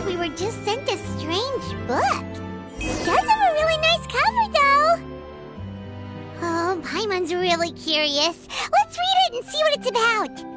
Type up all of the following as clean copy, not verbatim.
we were just sent a strange book. It does have a really nice cover, though. Oh, Paimon's really curious. Let's read it and see what it's about.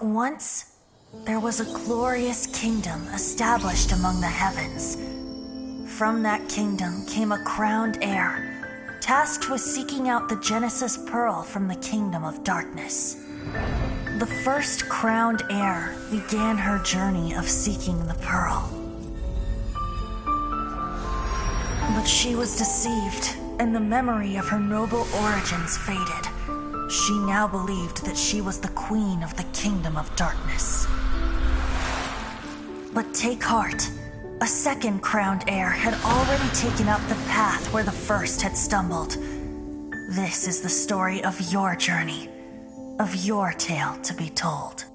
Once, there was a glorious kingdom established among the heavens. From that kingdom came a crowned heir, tasked with seeking out the Genesis Pearl from the kingdom of darkness. The first crowned heir began her journey of seeking the pearl. But she was deceived, and the memory of her noble origins faded. She now believed that she was the queen of the kingdom of darkness. But take heart. A second crowned heir had already taken up the path where the first had stumbled. This is the story of your journey, of your tale to be told.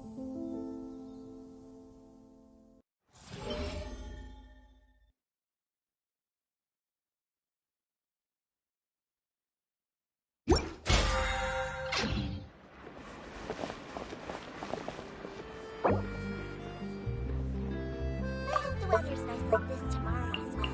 Weather's nice like this tomorrow as well.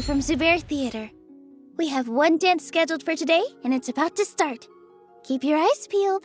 from Zubair Theater. We have one dance scheduled for today, and it's about to start. Keep your eyes peeled.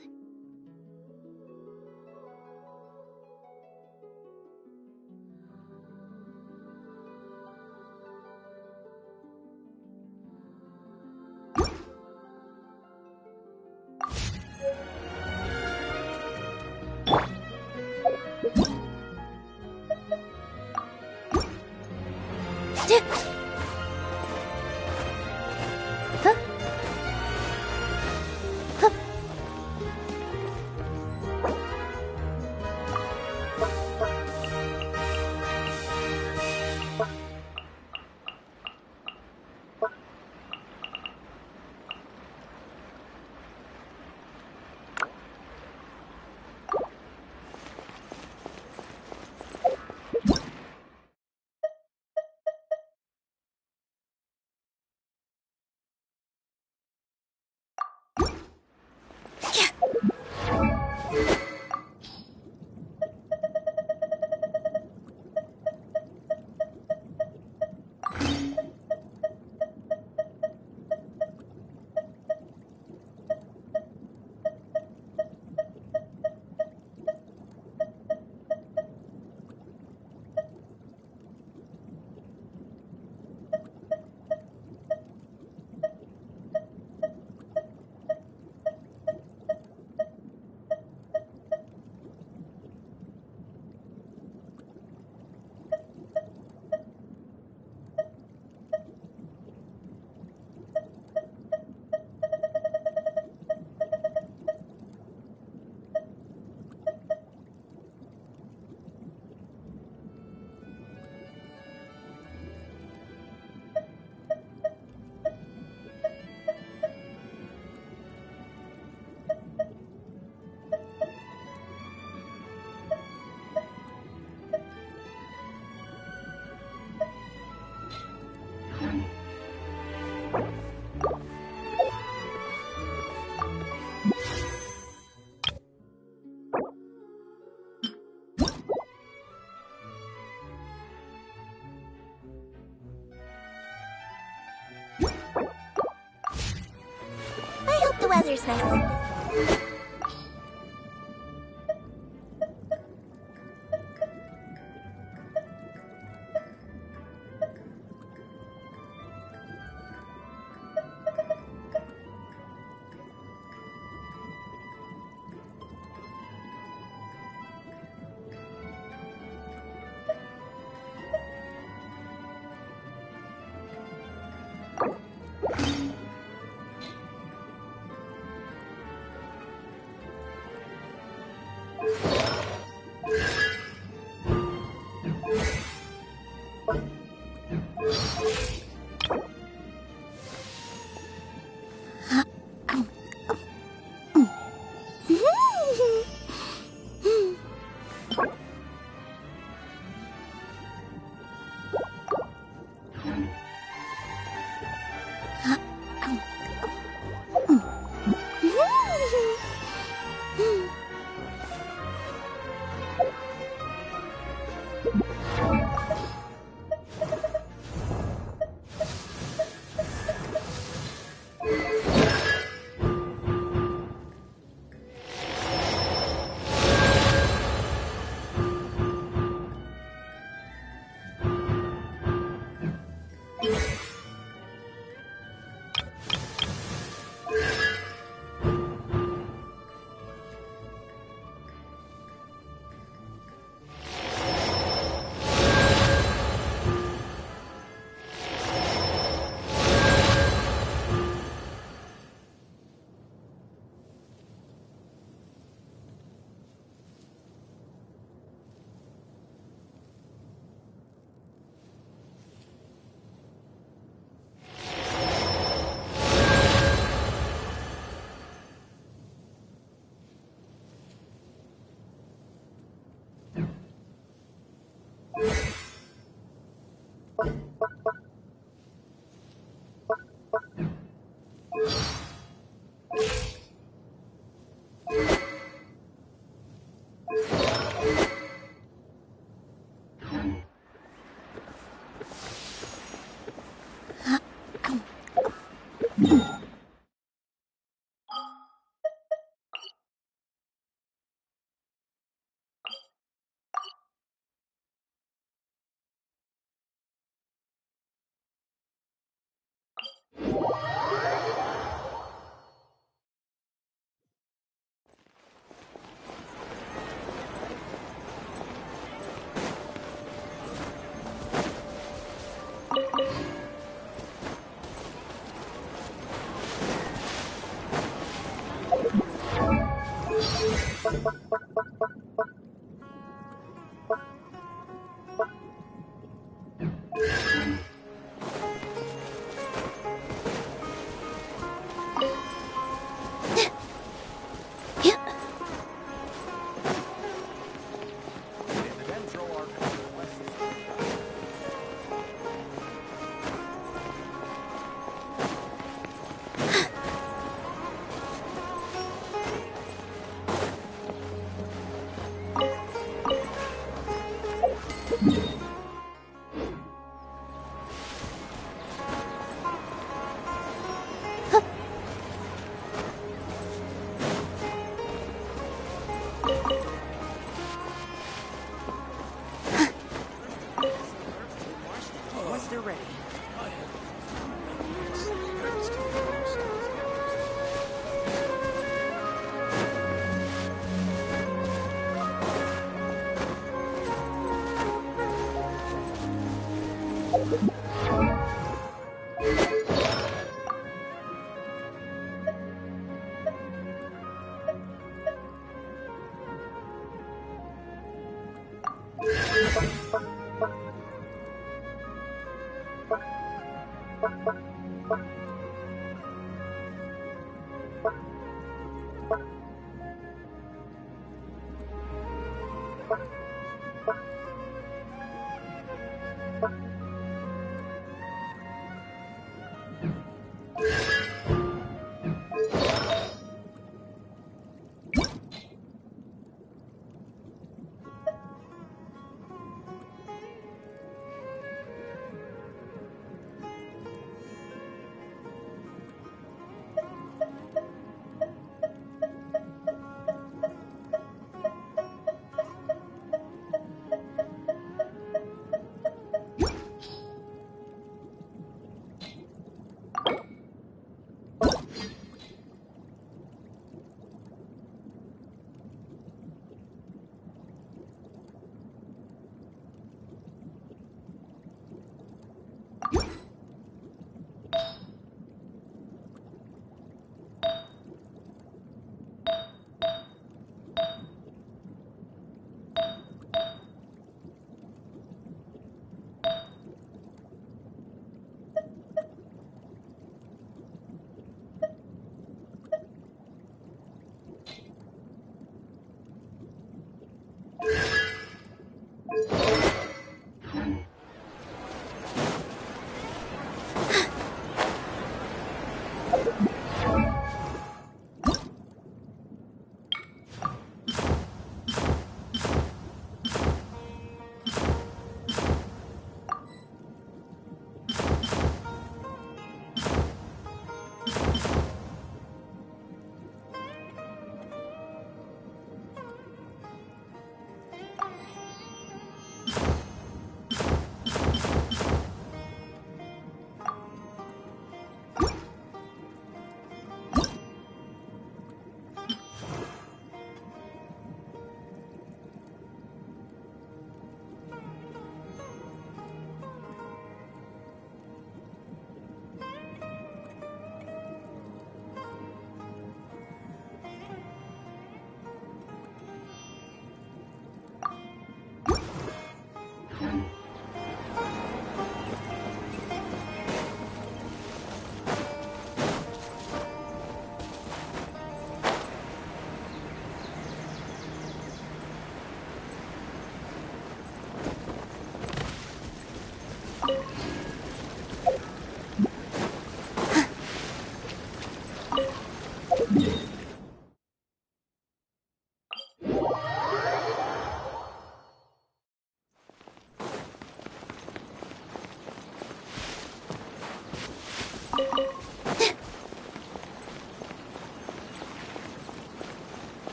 I hope the weather's nice.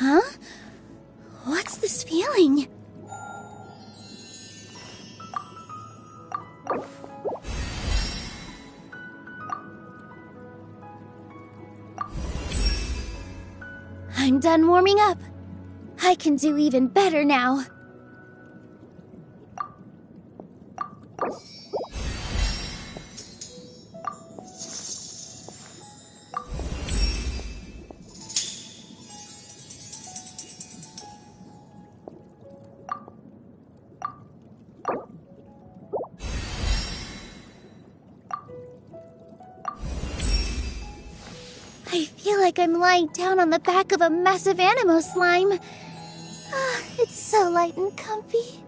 Huh? What's this feeling? I'm done warming up. I can do even better now. I feel like I'm lying down on the back of a massive animo slime. Ah, it's so light and comfy.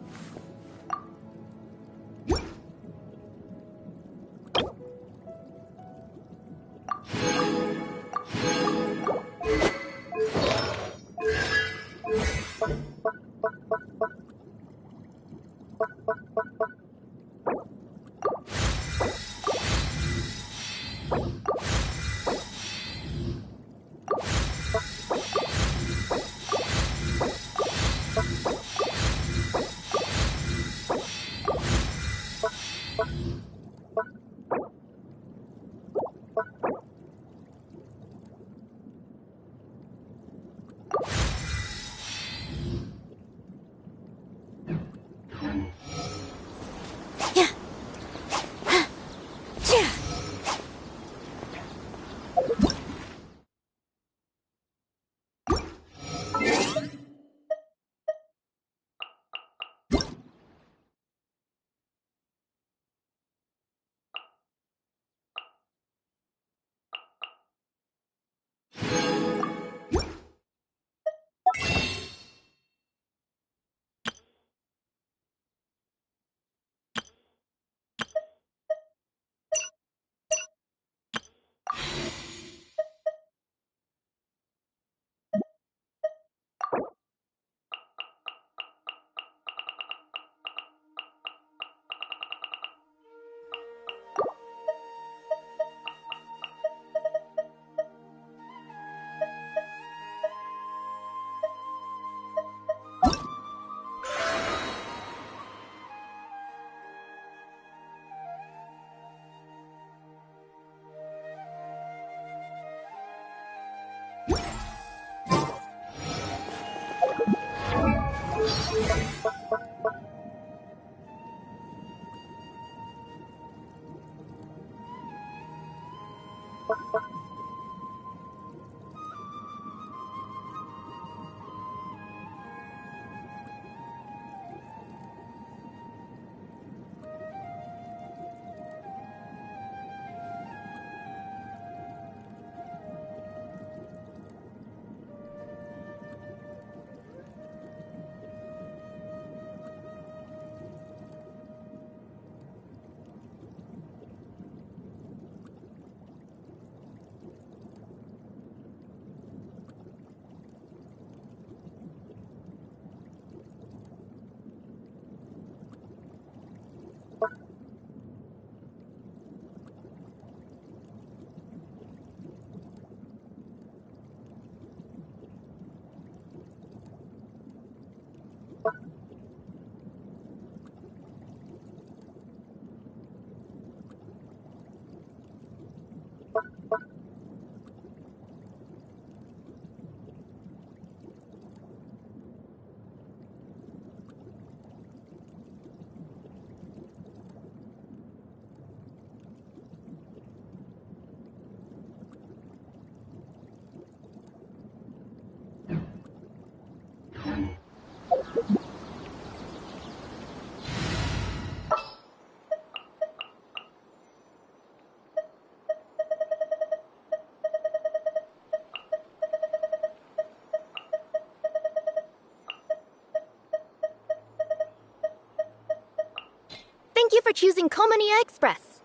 Thank you for choosing Komania Express.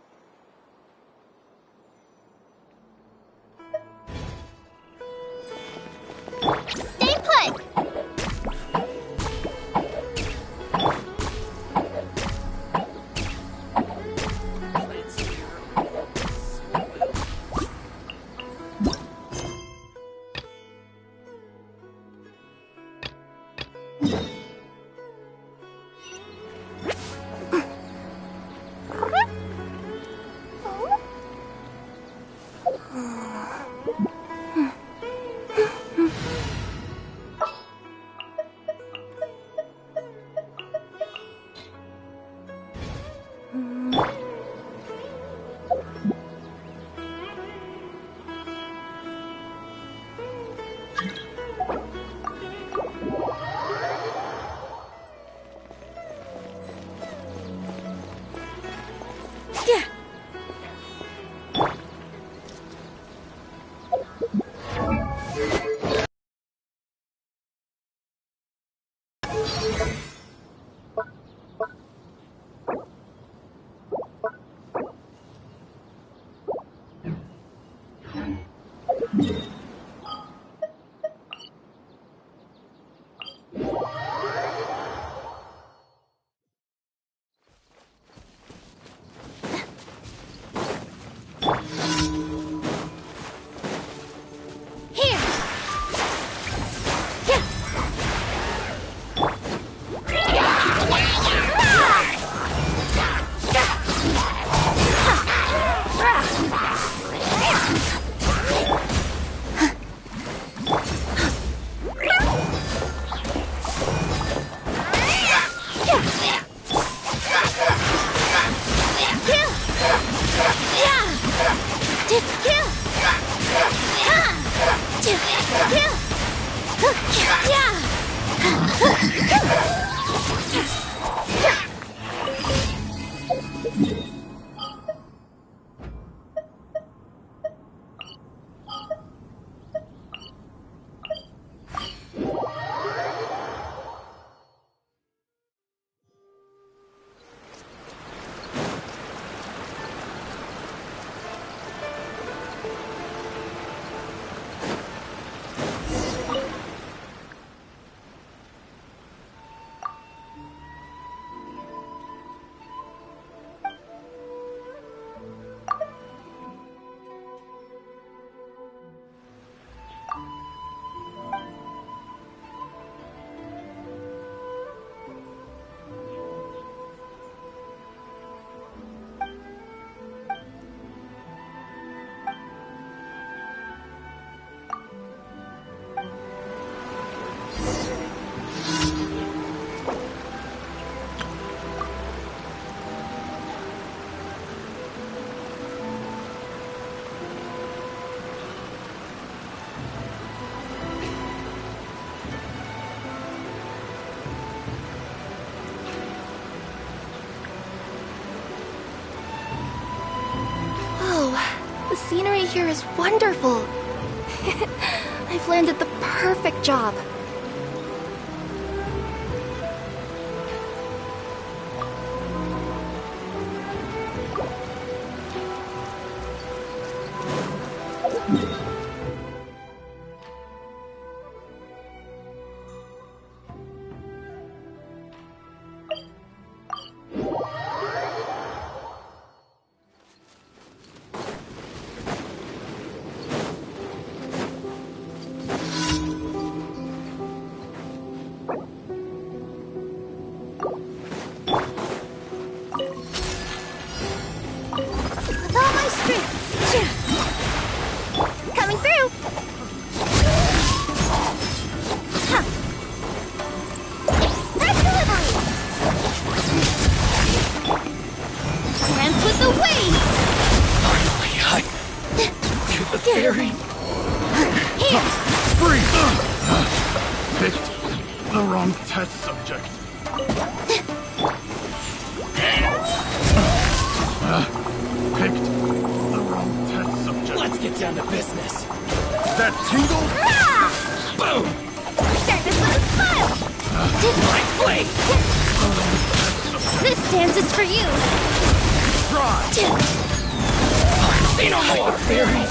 Stay put! The scenery here is wonderful. I've landed the perfect job. Coming through! Huh. Nice delivery! Dance with the waves! Finally, to the ferry. Here! Freeze! Picked the wrong test subject. Picked the wrong test subject. Let's get down to business. That tingle? Ah! Boom! Start this with a smile! Right blade! This dance is for you! Try! Say no more, fairy!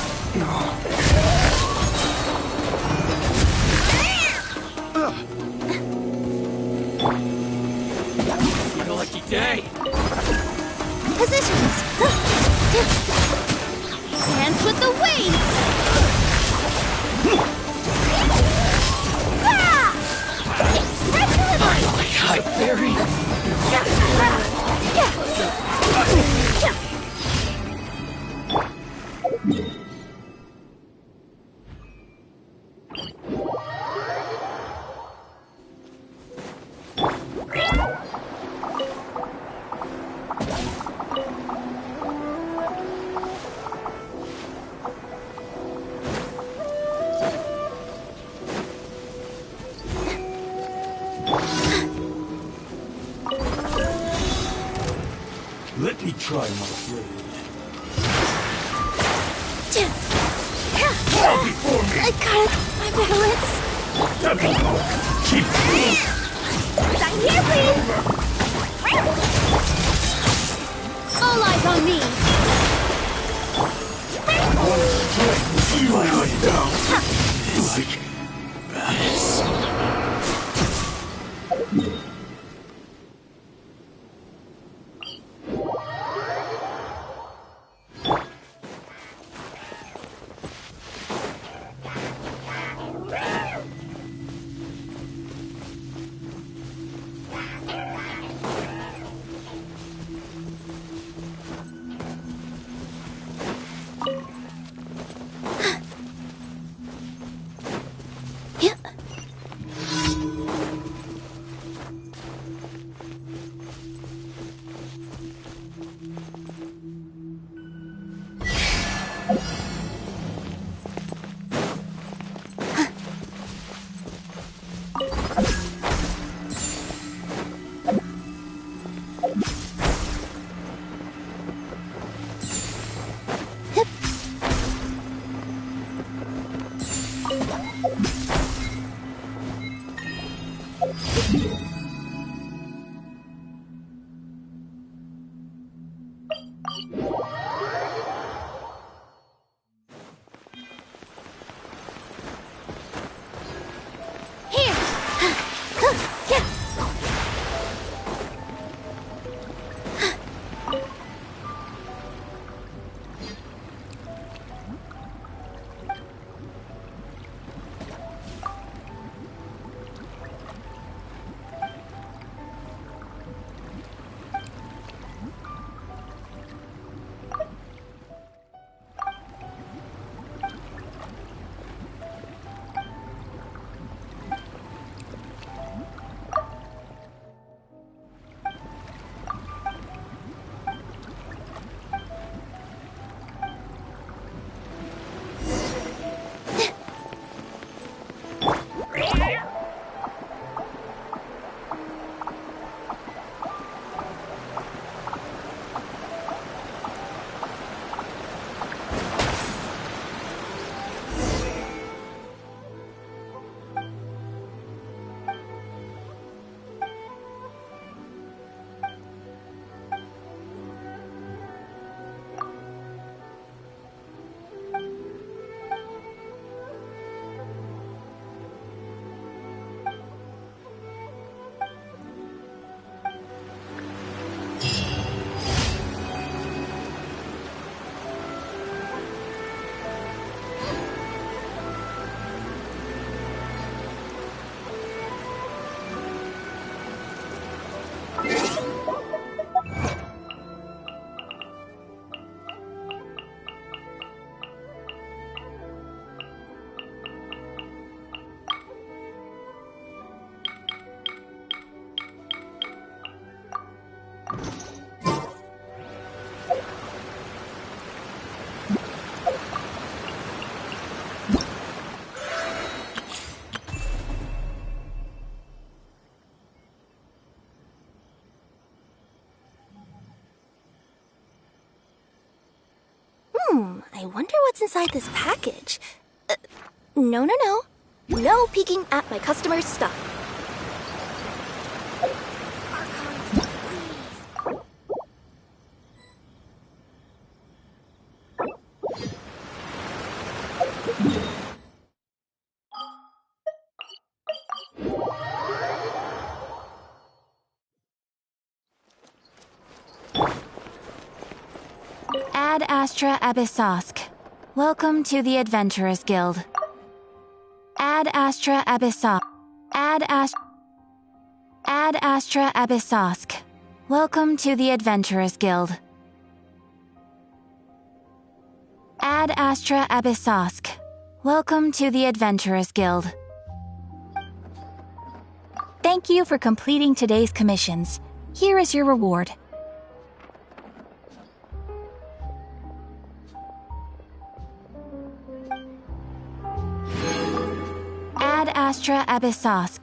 It's a lucky day. Positions! Dance with the waves! Ah! Nice delivery! Finally, hi, fairy! Let me try my blade. Fall before me! I got my balance. Keep Sign here, please! All eyes on me! you cut down like this. I wonder what's inside this package. No. No peeking at my customers' stuff. Archons, please. Ad Astra Abyssosk. Welcome to the Adventurers Guild. Ad Astra Abyssosk. Ad Astra Abyssosk. Welcome to the Adventurers Guild. Ad Astra Abyssosk. Welcome to the Adventurers Guild. Thank you for completing today's commissions. Here is your reward. Ad Astra Abyssosk.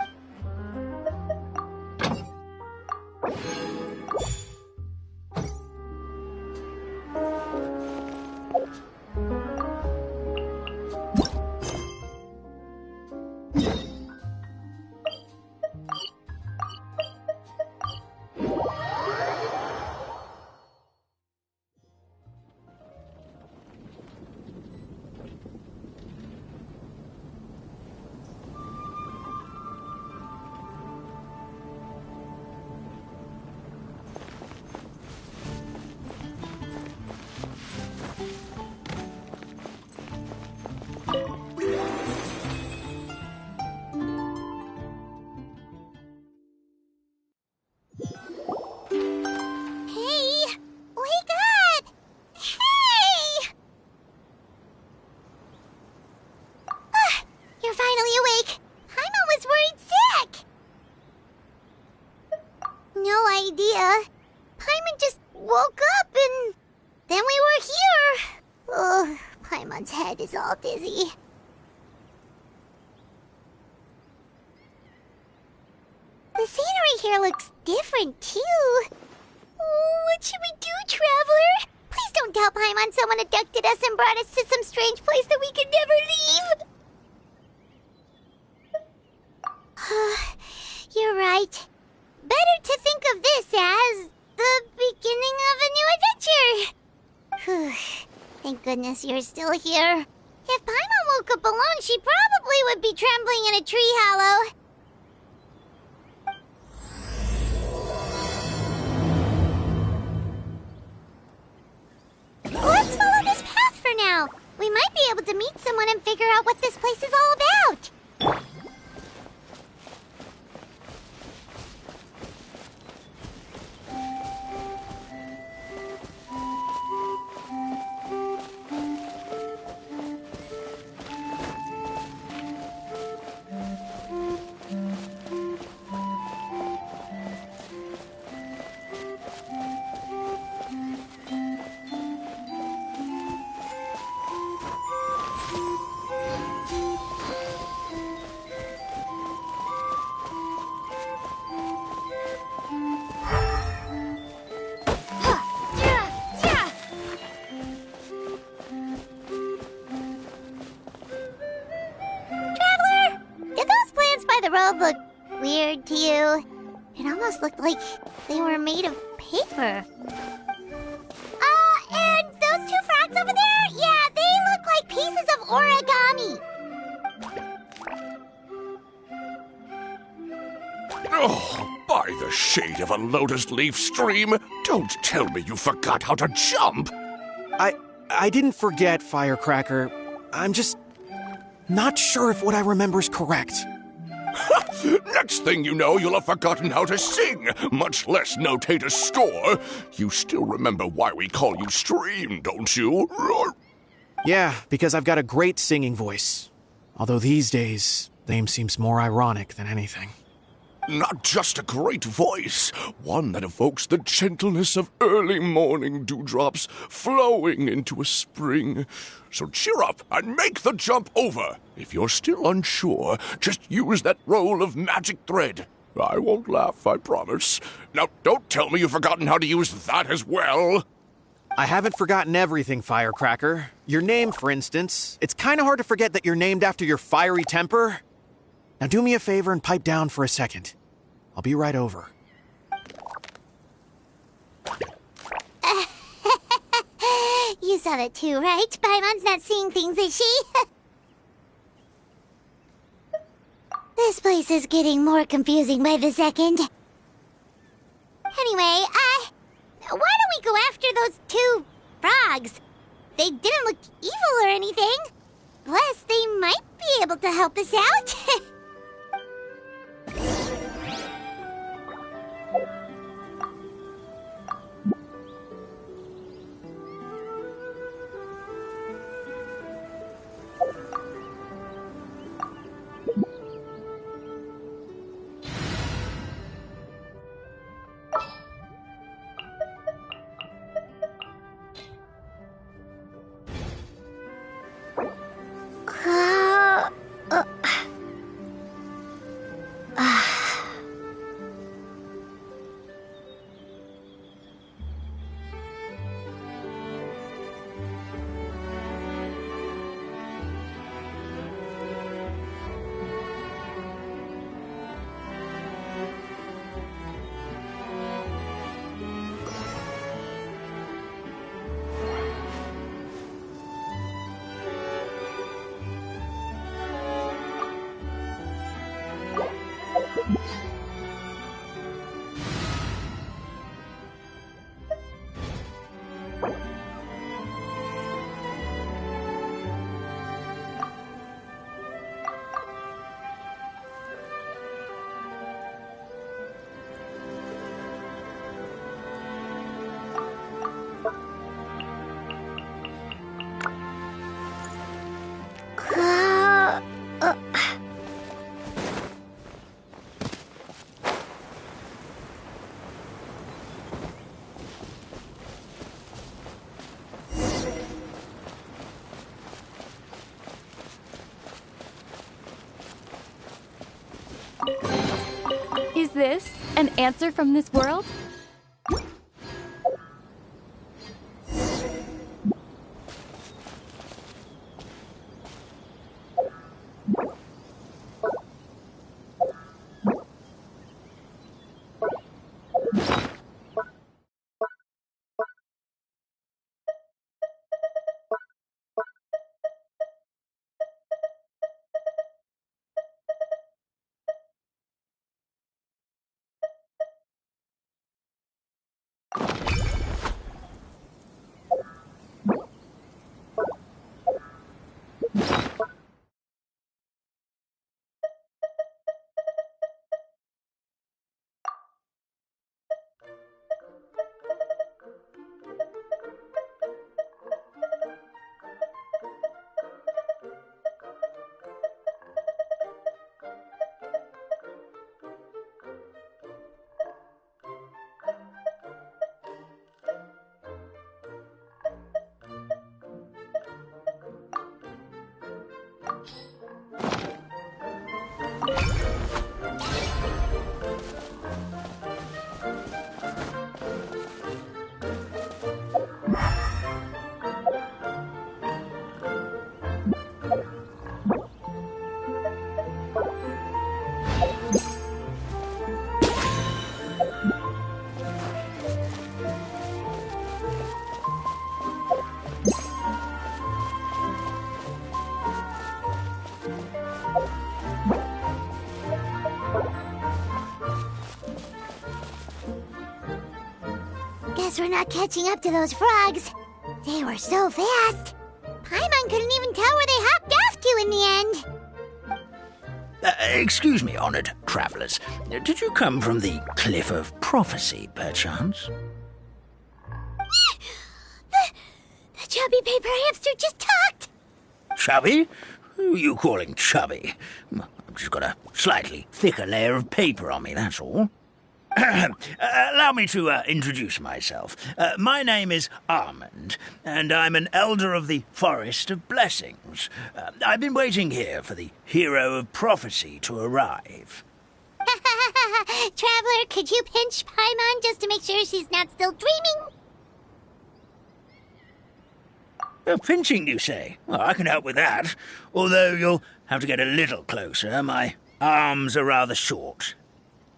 Paimon just woke up and then we were here. Oh, Paimon's head is all dizzy. The scenery here looks different, too. Oh, what should we do, Traveler? Please don't tell Paimon someone abducted us and brought us to some strange place that we could never leave. You're right. Better to think of this as the beginning of a new adventure. Thank goodness you're still here. If Paimon woke up alone, she probably would be trembling in a tree hollow. Let's follow this path for now. We might be able to meet someone and figure out what this place is all about. Look weird to you? It almost looked like they were made of paper. And those two frogs over there? Yeah, they look like pieces of origami. Oh, by the shade of a lotus leaf stream, don't tell me you forgot how to jump! I didn't forget, Firecracker. I'm just not sure if what I remember is correct. Next thing you know, you'll have forgotten how to sing, much less notate a score. You still remember why we call you Stream, don't you? Yeah, because I've got a great singing voice. Although these days, name seems more ironic than anything. Not just a great voice, one that evokes the gentleness of early morning dewdrops flowing into a spring. So cheer up and make the jump over. If you're still unsure, just use that roll of magic thread. I won't laugh, I promise. Now, don't tell me you've forgotten how to use that as well. I haven't forgotten everything, Firecracker. Your name, for instance. It's kind of hard to forget that you're named after your fiery temper. Now do me a favor and pipe down for a second. I'll be right over. You saw that too, right? Paimon's not seeing things, is she? This place is getting more confusing by the second. Anyway, why don't we go after those two frogs? They didn't look evil or anything. Plus, they might be able to help us out. Is this an answer from this world? Guess we're not catching up to those frogs. They were so fast. Paimon couldn't even tell where they hopped off to in the end. Excuse me, honored travelers. Did you come from the Cliff of Prophecy, perchance? The chubby paper hamster just talked. Chubby? Who are you calling chubby? I've just got a slightly thicker layer of paper on me, that's all. Allow me to introduce myself. My name is Armand, and I'm an elder of the Forest of Blessings. I've been waiting here for the hero of prophecy to arrive. Traveler, could you pinch Paimon just to make sure she's not still dreaming? Pinching, you say? Well, I can help with that. Although you'll have to get a little closer. My arms are rather short.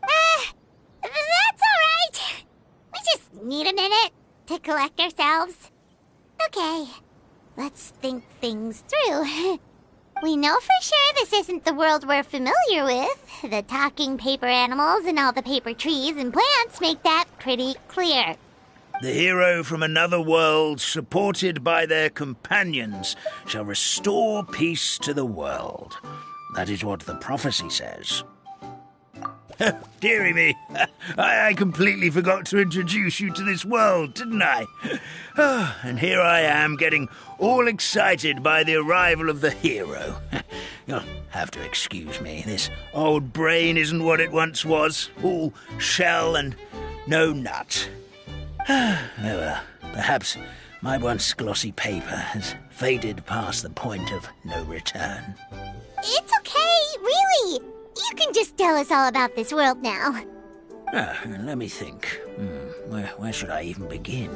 That's alright. We just need a minute to collect ourselves. Okay, let's think things through. We know for sure this isn't the world we're familiar with. The talking paper animals and all the paper trees and plants make that pretty clear. The hero from another world, supported by their companions, shall restore peace to the world. That is what the prophecy says. Dearie me, I completely forgot to introduce you to this world, didn't I? And here I am, getting all excited by the arrival of the hero. You'll have to excuse me. This old brain isn't what it once was, all shell and no nut. Well, perhaps my once glossy paper has faded past the point of no return. It's okay, really. You can just tell us all about this world now. Let me think. Where should I even begin?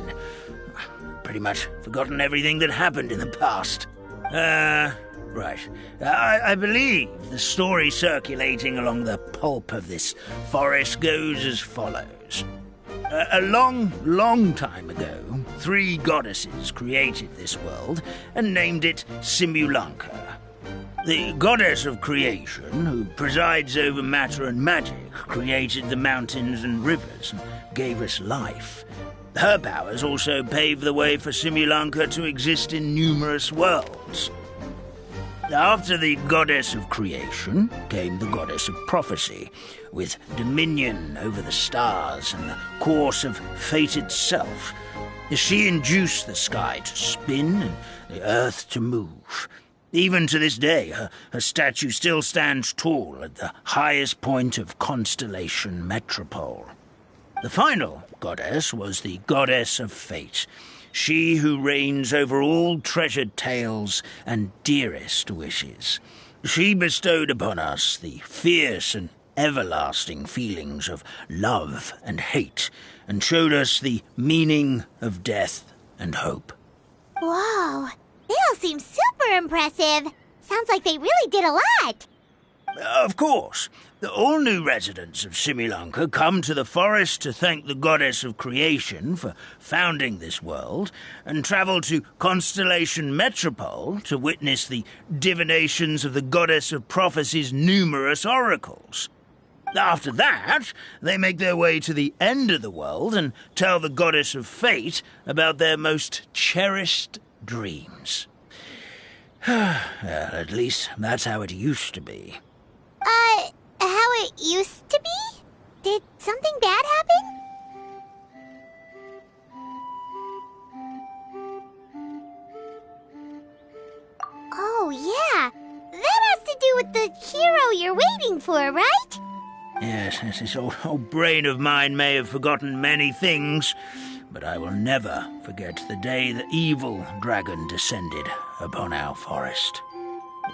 Pretty much forgotten everything that happened in the past. Right. I believe the story circulating along the pulp of this forest goes as follows. A long, long time ago, 3 goddesses created this world and named it Simulanka. The goddess of creation, who presides over matter and magic, created the mountains and rivers and gave us life. Her powers also paved the way for Simulanka to exist in numerous worlds. After the goddess of creation came the goddess of prophecy, with dominion over the stars and the course of fate itself. She induced the sky to spin and the earth to move. Even to this day, her statue still stands tall at the highest point of Constellation Metropole. The final goddess was the goddess of fate, she who reigns over all treasured tales and dearest wishes. She bestowed upon us the fierce and everlasting feelings of love and hate, and showed us the meaning of death and hope. Whoa, they all seem super impressive. Sounds like they really did a lot. Of course. All new residents of Simulanka come to the forest to thank the goddess of creation for founding this world, and travel to Constellation Metropole to witness the divinations of the goddess of prophecy's numerous oracles. After that, they make their way to the end of the world and tell the goddess of fate about their most cherished dreams. Well, at least that's how it used to be. How it used to be? Did something bad happen? Oh, yeah. That has to do with the hero you're waiting for, right? Yes, this old brain of mine may have forgotten many things, but I will never forget the day the evil dragon descended upon our forest.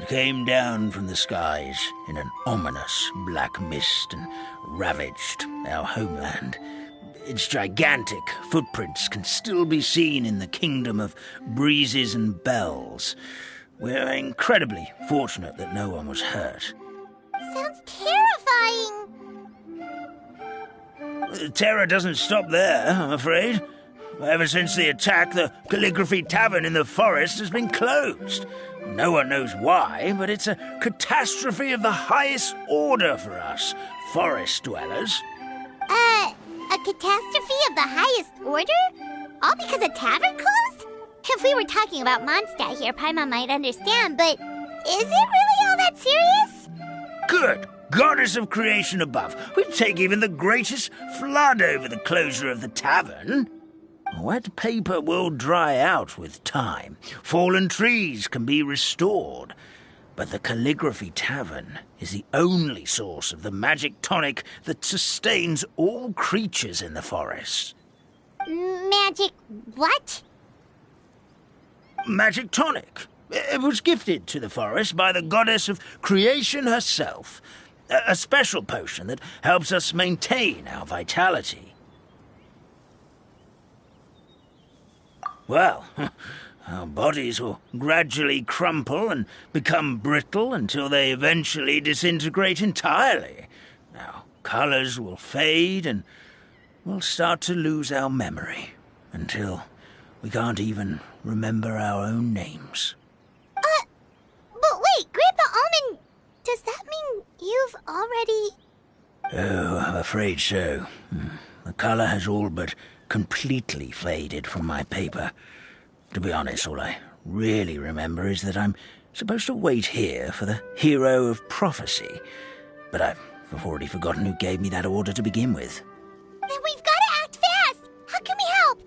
It came down from the skies in an ominous black mist and ravaged our homeland. Its gigantic footprints can still be seen in the kingdom of breezes and bells. We're incredibly fortunate that no one was hurt. Sounds terrifying. The terror doesn't stop there, I'm afraid. Ever since the attack, the Calligraphy Tavern in the forest has been closed. No one knows why, but it's a catastrophe of the highest order for us, forest dwellers. A catastrophe of the highest order? All because a tavern closed? If we were talking about Mondstadt here, Paimon might understand, but is it really all that serious? Good goddess of creation above, we'd take even the greatest flood over the closure of the tavern. Wet paper will dry out with time. Fallen trees can be restored. But the Calligraphy Tavern is the only source of the magic tonic that sustains all creatures in the forest. Magic what? Magic tonic. It was gifted to the forest by the goddess of creation herself. A special potion that helps us maintain our vitality. Well, Our bodies will gradually crumple and become brittle until they eventually disintegrate entirely. Our colors will fade and we'll start to lose our memory until we can't even remember our own names. But wait, Grandpa Almond, does that mean you've already... Oh, I'm afraid so. The color has all but completely faded from my paper. To be honest, all I really remember is that I'm supposed to wait here for the hero of prophecy. But I've already forgotten who gave me that order to begin with. Then we've got to act fast! How can we help?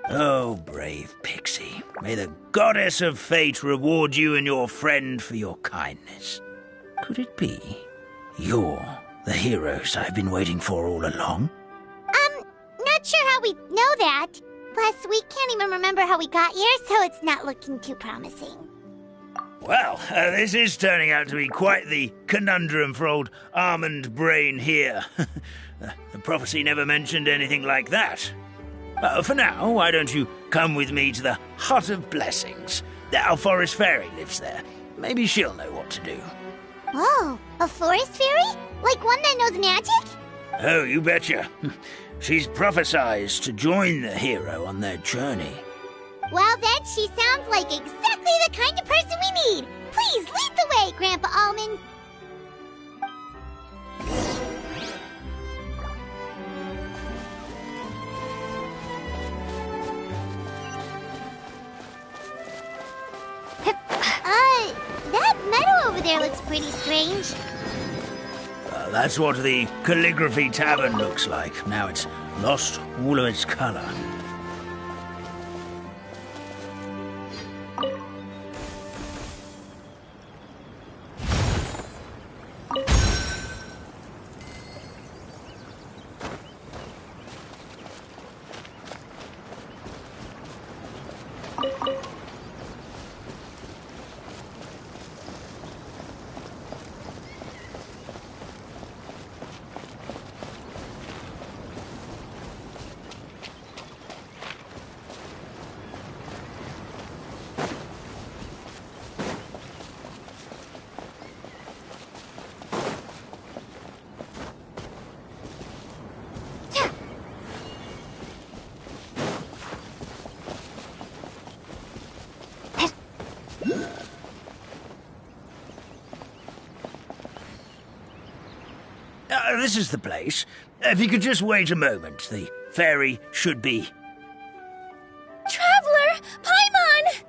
Oh, brave Pixie. May the goddess of fate reward you and your friend for your kindness. Could it be you're the heroes I've been waiting for all along? Not sure how we know that. Plus, we can't even remember how we got here, so it's not looking too promising. Well, this is turning out to be quite the conundrum for old Almond Brain here. The prophecy never mentioned anything like that. For now, why don't you come with me to the Hut of Blessings? Our forest fairy lives there. Maybe she'll know what to do. Whoa, a forest fairy? Like one that knows magic? Oh, you betcha. She's prophesized to join the hero on their journey. Well, then she sounds like exactly the kind of person we need. Please lead the way, Grandpa Almond. That meadow over there looks pretty strange. That's what the Calligraphy Tavern looks like. Now it's lost all of its color. This is the place. If you could just wait a moment, the fairy should be... Traveler! Paimon!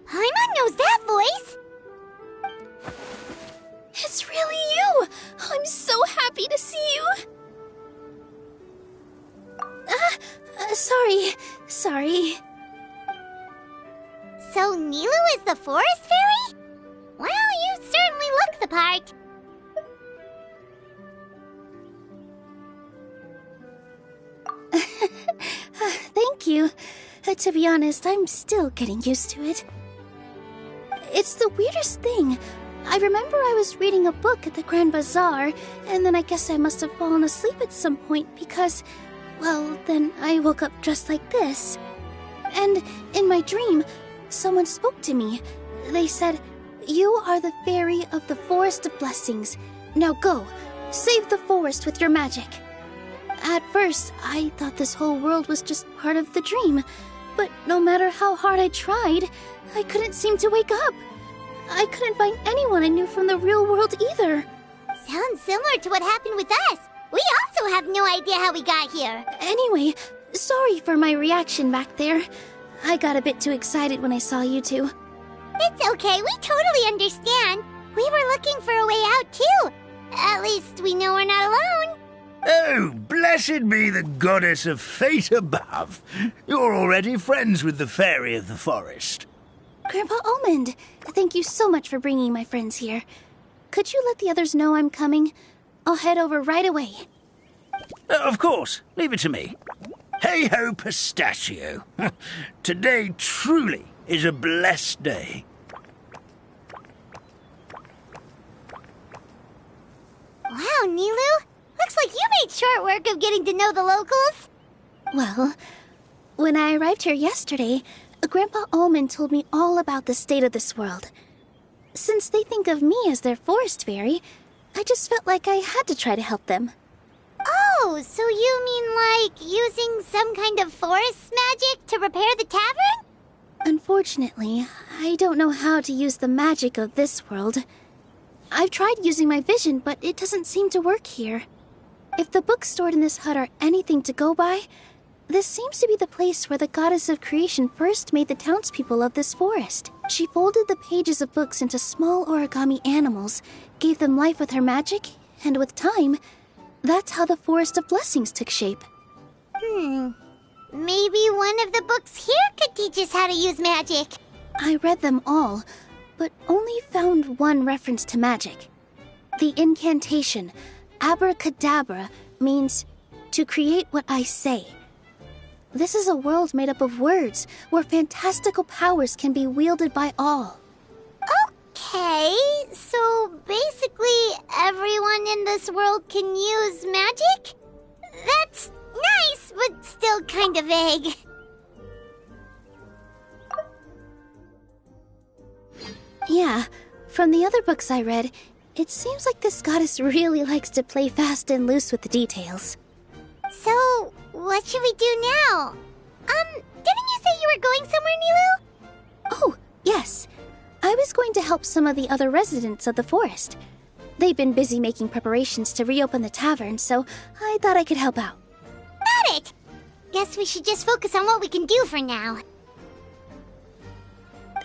Paimon knows that voice! It's really you! I'm so happy to see you! Sorry. So Nilu is the forest fairy? Well, you certainly look the part. Thank you. To be honest, I'm still getting used to it. It's the weirdest thing. I remember I was reading a book at the Grand Bazaar, and then I guess I must have fallen asleep at some point because, well, then I woke up just like this. And in my dream, someone spoke to me. They said, "You are the fairy of the Forest of Blessings. Now go, save the forest with your magic." At first, I thought this whole world was just part of the dream, but no matter how hard I tried, I couldn't seem to wake up. I couldn't find anyone I knew from the real world either. Sounds similar to what happened with us. We also have no idea how we got here. Anyway, sorry for my reaction back there. I got a bit too excited when I saw you two. It's okay, we totally understand. We were looking for a way out too. At least we know we're not alone. Oh, blessed be the goddess of fate above. You're already friends with the fairy of the forest. Grandpa Almond, thank you so much for bringing my friends here. Could you let the others know I'm coming? I'll head over right away. Of course. Leave it to me. Hey-ho, pistachio. Today truly is a blessed day. Wow, Nilu. Looks like you made short work of getting to know the locals. Well, when I arrived here yesterday, Grandpa Ullman told me all about the state of this world. Since they think of me as their forest fairy, I just felt like I had to try to help them. Oh, so you mean like using some kind of forest magic to repair the tavern? Unfortunately, I don't know how to use the magic of this world. I've tried using my vision, but it doesn't seem to work here. If the books stored in this hut are anything to go by, this seems to be the place where the goddess of creation first made the townspeople of this forest. She folded the pages of books into small origami animals, gave them life with her magic, and with time, that's how the Forest of Blessings took shape. Maybe one of the books here could teach us how to use magic. I read them all, but only found one reference to magic. The incantation, abracadabra, means to create what I say. This is a world made up of words, where fantastical powers can be wielded by all. Okay, so basically everyone in this world can use magic? That's nice, but still kind of vague. Yeah, from the other books I read, it seems like this goddess really likes to play fast and loose with the details. So, what should we do now? Didn't you say you were going somewhere, Nilu? Oh, yes. I was going to help some of the other residents of the forest. They've been busy making preparations to reopen the tavern, so I thought I could help out. Got it! Guess we should just focus on what we can do for now.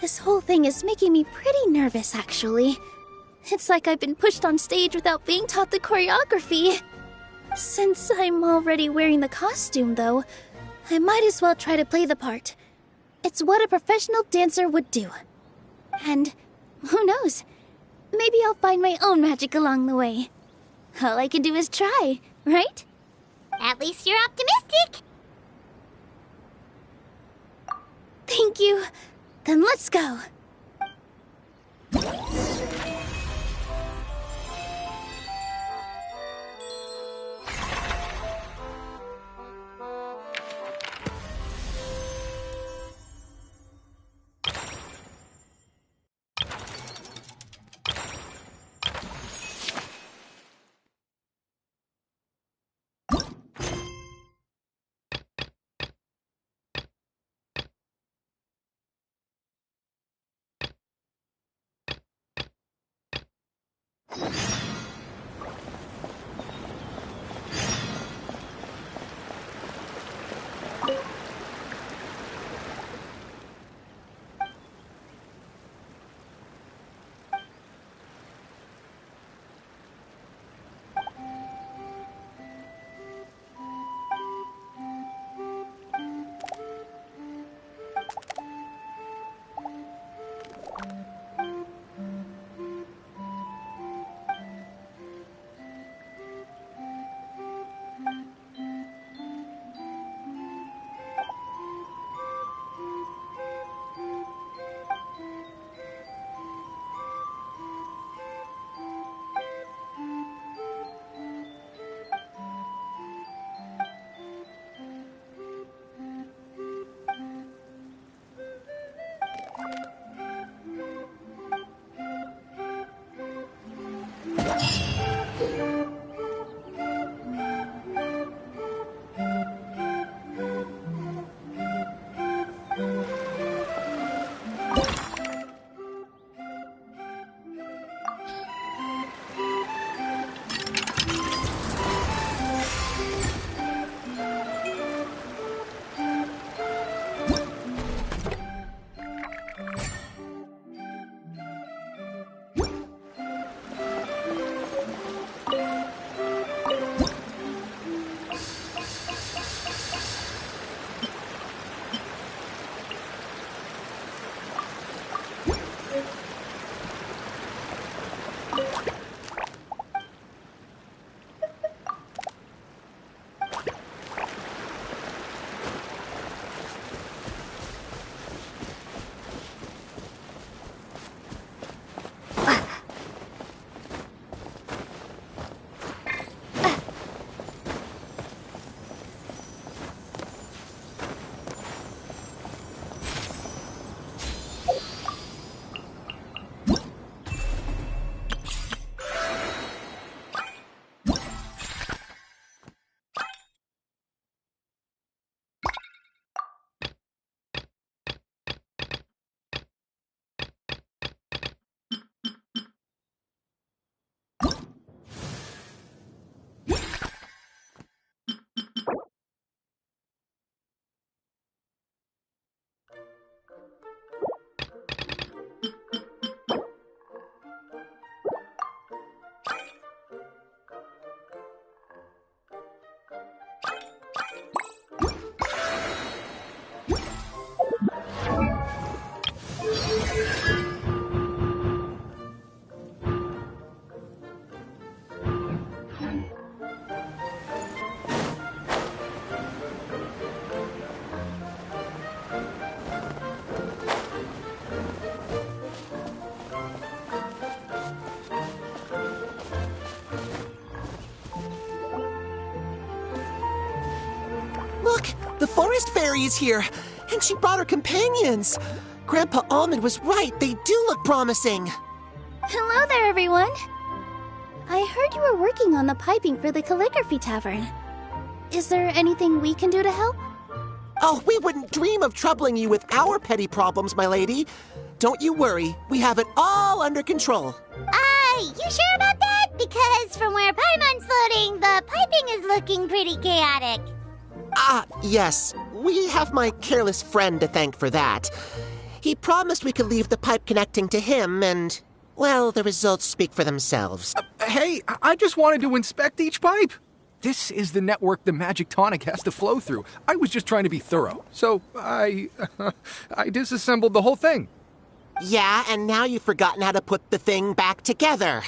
This whole thing is making me pretty nervous, actually. It's like I've been pushed on stage without being taught the choreography. Since I'm already wearing the costume, though, I might as well try to play the part. It's what a professional dancer would do. And who knows? Maybe I'll find my own magic along the way. All I can do is try, right? At least you're optimistic. Thank you. Then let's go. The forest fairy is here, and she brought her companions. Grandpa Almond was right. They do look promising. Hello there, everyone. I heard you were working on the piping for the calligraphy tavern. Is there anything we can do to help? Oh, we wouldn't dream of troubling you with our petty problems, my lady. Don't you worry. We have it all under control. You sure about that? Because from where Paimon's floating, the piping is looking pretty chaotic. Yes. We have my careless friend to thank for that. He promised we could leave the pipe connecting to him, and, well, the results speak for themselves. Hey, I just wanted to inspect each pipe. This is the network the magic tonic has to flow through. I was just trying to be thorough, so I disassembled the whole thing. Yeah, and now you've forgotten how to put the thing back together.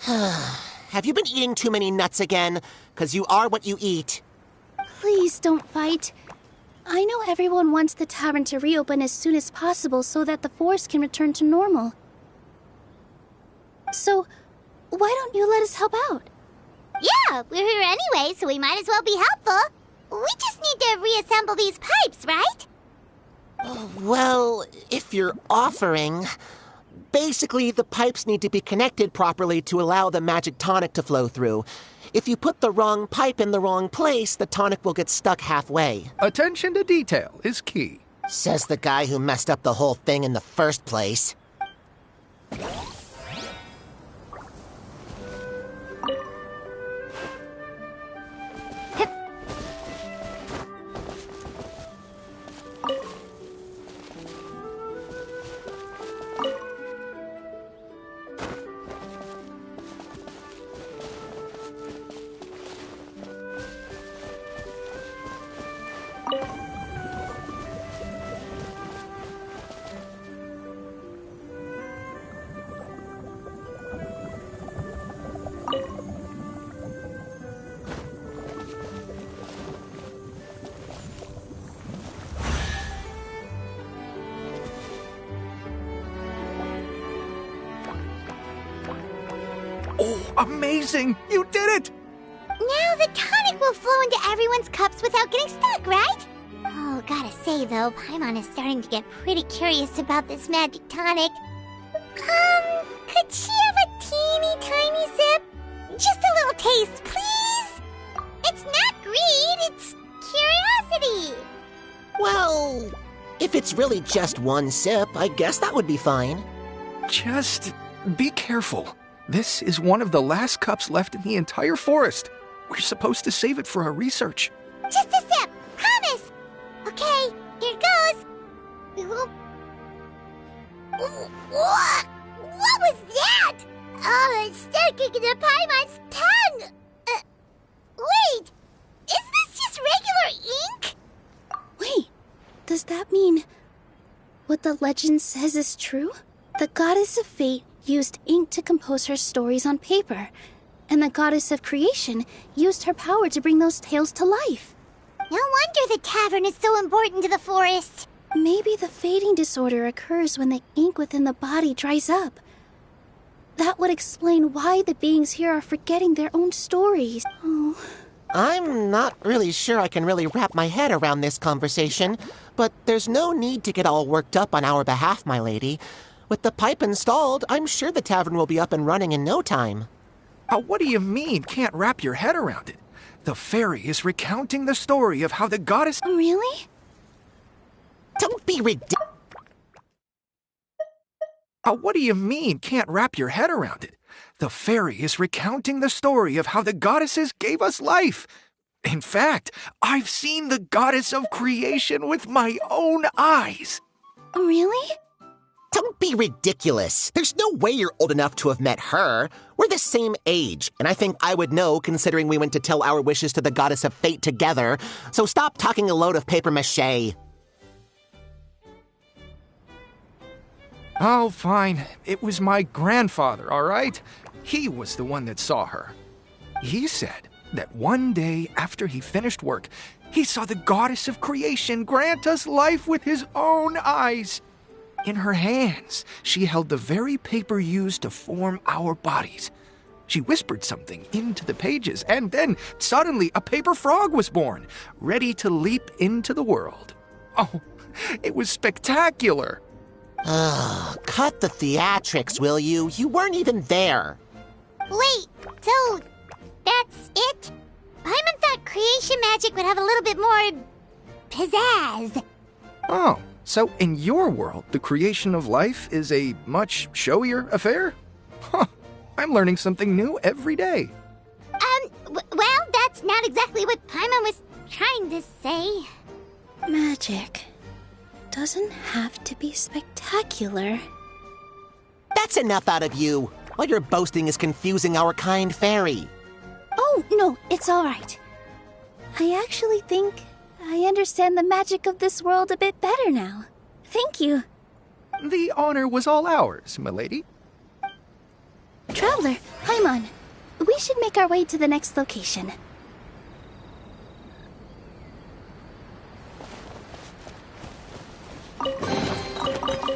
Have you been eating too many nuts again? 'Cause you are what you eat. Please don't fight. I know everyone wants the tavern to reopen as soon as possible so that the forest can return to normal. So, why don't you let us help out? Yeah, we're here anyway, so we might as well be helpful. We just need to reassemble these pipes, right? Well, if you're offering... Basically, the pipes need to be connected properly to allow the magic tonic to flow through. If you put the wrong pipe in the wrong place, the tonic will get stuck halfway. Attention to detail is key. Says the guy who messed up the whole thing in the first place. Amazing! You did it! Now the tonic will flow into everyone's cups without getting stuck, right? Oh, gotta say though, Paimon is starting to get pretty curious about this magic tonic. Could she have a teeny tiny sip? Just a little taste, please? It's not greed, it's curiosity. Well, if it's really just one sip, I guess that would be fine. Just be careful. This is one of the last cups left in the entire forest. We're supposed to save it for our research. Just a sip, promise. Okay, here goes. What was that? Oh, it's sticking to Paimon's tongue. Wait, is this just regular ink? Wait, does that mean what the legend says is true? The goddess of fate used ink to compose her stories on paper, and the goddess of creation used her power to bring those tales to life. No wonder the tavern is so important to the forest. Maybe the fading disorder occurs when the ink within the body dries up. That would explain why the beings here are forgetting their own stories. Oh. I'm not really sure I can really wrap my head around this conversation, but there's no need to get all worked up on our behalf, my lady. With the pipe installed, I'm sure the tavern will be up and running in no time. What do you mean, can't wrap your head around it? The fairy is recounting the story of how the goddess... Really? Don't be ridiculous. What do you mean, can't wrap your head around it? The fairy is recounting the story of how the goddesses gave us life. In fact, I've seen the goddess of creation with my own eyes. Really? Don't be ridiculous. There's no way you're old enough to have met her. We're the same age, and I think I would know considering we went to tell our wishes to the goddess of fate together. So stop talking a load of papier-mâché. Oh, fine. It was my grandfather, all right? He was the one that saw her. He said that one day after he finished work, he saw the goddess of creation grant us life with his own eyes. In her hands, she held the very paper used to form our bodies. She whispered something into the pages, and then suddenly a paper frog was born, ready to leap into the world. Oh, it was spectacular. Cut the theatrics, will you? You weren't even there. Wait, so that's it? Paimon thought creation magic would have a little bit more pizzazz. Oh, so in your world, the creation of life is a much showier affair? Huh, I'm learning something new every day. Well, that's not exactly what Paimon was trying to say. Magic doesn't have to be spectacular. That's enough out of you. All your boasting is confusing our kind fairy. Oh, no, it's all right. I actually think I understand the magic of this world a bit better now. Thank you. The honor was all ours, milady. Traveler, Paimon, we should make our way to the next location.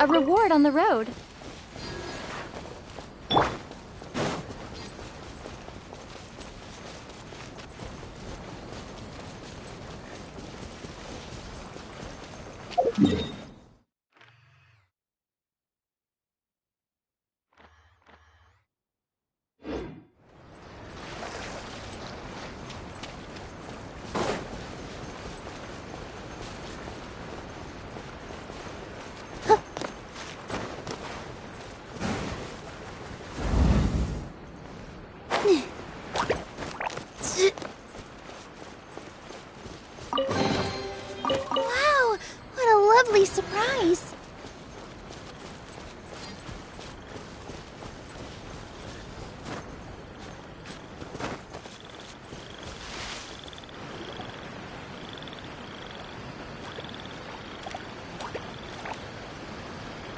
A reward on the road. Wow, what a lovely surprise.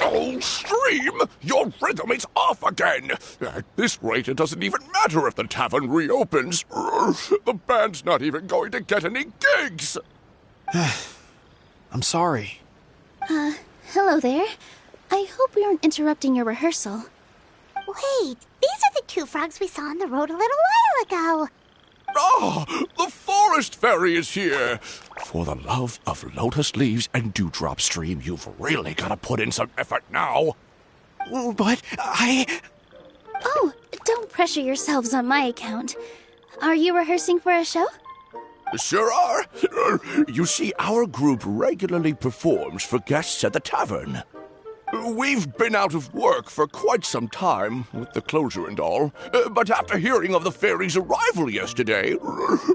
Oh, Stream! Your rhythm is off again! At this rate, it doesn't even matter if the tavern reopens. The band's not even going to get any gigs! I'm sorry. Hello there. I hope we aren't interrupting your rehearsal. Wait, these are the two frogs we saw on the road a little while ago. Ah, the forest fairy is here! For the love of lotus leaves and dewdrop, Stream, you've really got to put in some effort now. But Oh, don't pressure yourselves on my account. Are you rehearsing for a show? Sure are. You see, our group regularly performs for guests at the tavern. We've been out of work for quite some time, with the closure and all, but after hearing of the fairy's arrival yesterday,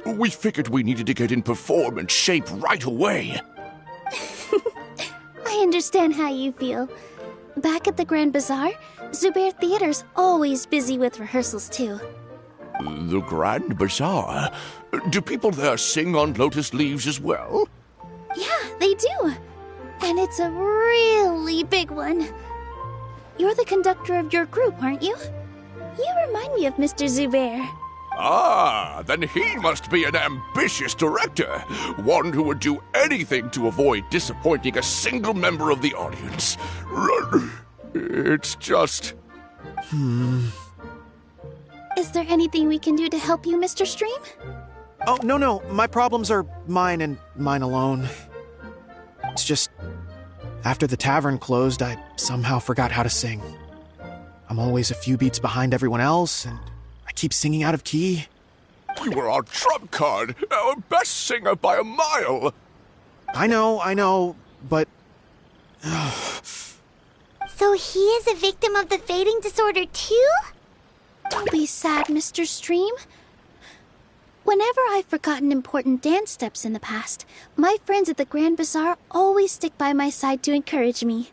we figured we needed to get in performance shape right away. I understand how you feel. Back at the Grand Bazaar, Zubair Theater's always busy with rehearsals too. The Grand Bazaar? Do people there sing on lotus leaves as well? Yeah, they do. And it's a really big one. You're the conductor of your group, aren't you? You remind me of Mr. Zubair. Ah, then he must be an ambitious director. One who would do anything to avoid disappointing a single member of the audience. It's just... Is there anything we can do to help you, Mr. Stream? Oh, no. My problems are mine and mine alone. It's just, after the tavern closed, I somehow forgot how to sing. I'm always a few beats behind everyone else, and I keep singing out of key. You were our trump card, our best singer by a mile. I know, but... So he is a victim of the fading disorder too? Don't be sad, Mr. Stream. Whenever I've forgotten important dance steps in the past, my friends at the Grand Bazaar always stick by my side to encourage me.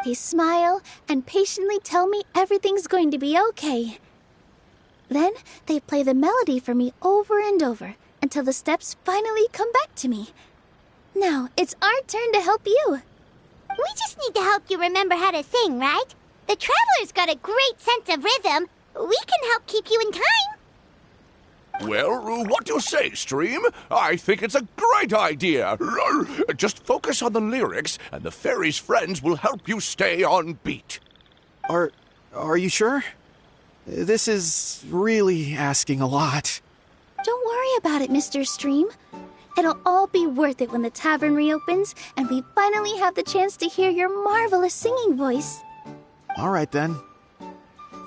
They smile and patiently tell me everything's going to be okay. Then they play the melody for me over and over until the steps finally come back to me. Now it's our turn to help you. We just need to help you remember how to sing, right? The Traveler's got a great sense of rhythm. We can help keep you in time. Well, what do you say, Stream? I think it's a great idea. Just focus on the lyrics, and the fairy's friends will help you stay on beat. Are you sure? This is really asking a lot. Don't worry about it, Mr. Stream. It'll all be worth it when the tavern reopens and we finally have the chance to hear your marvelous singing voice. All right, then.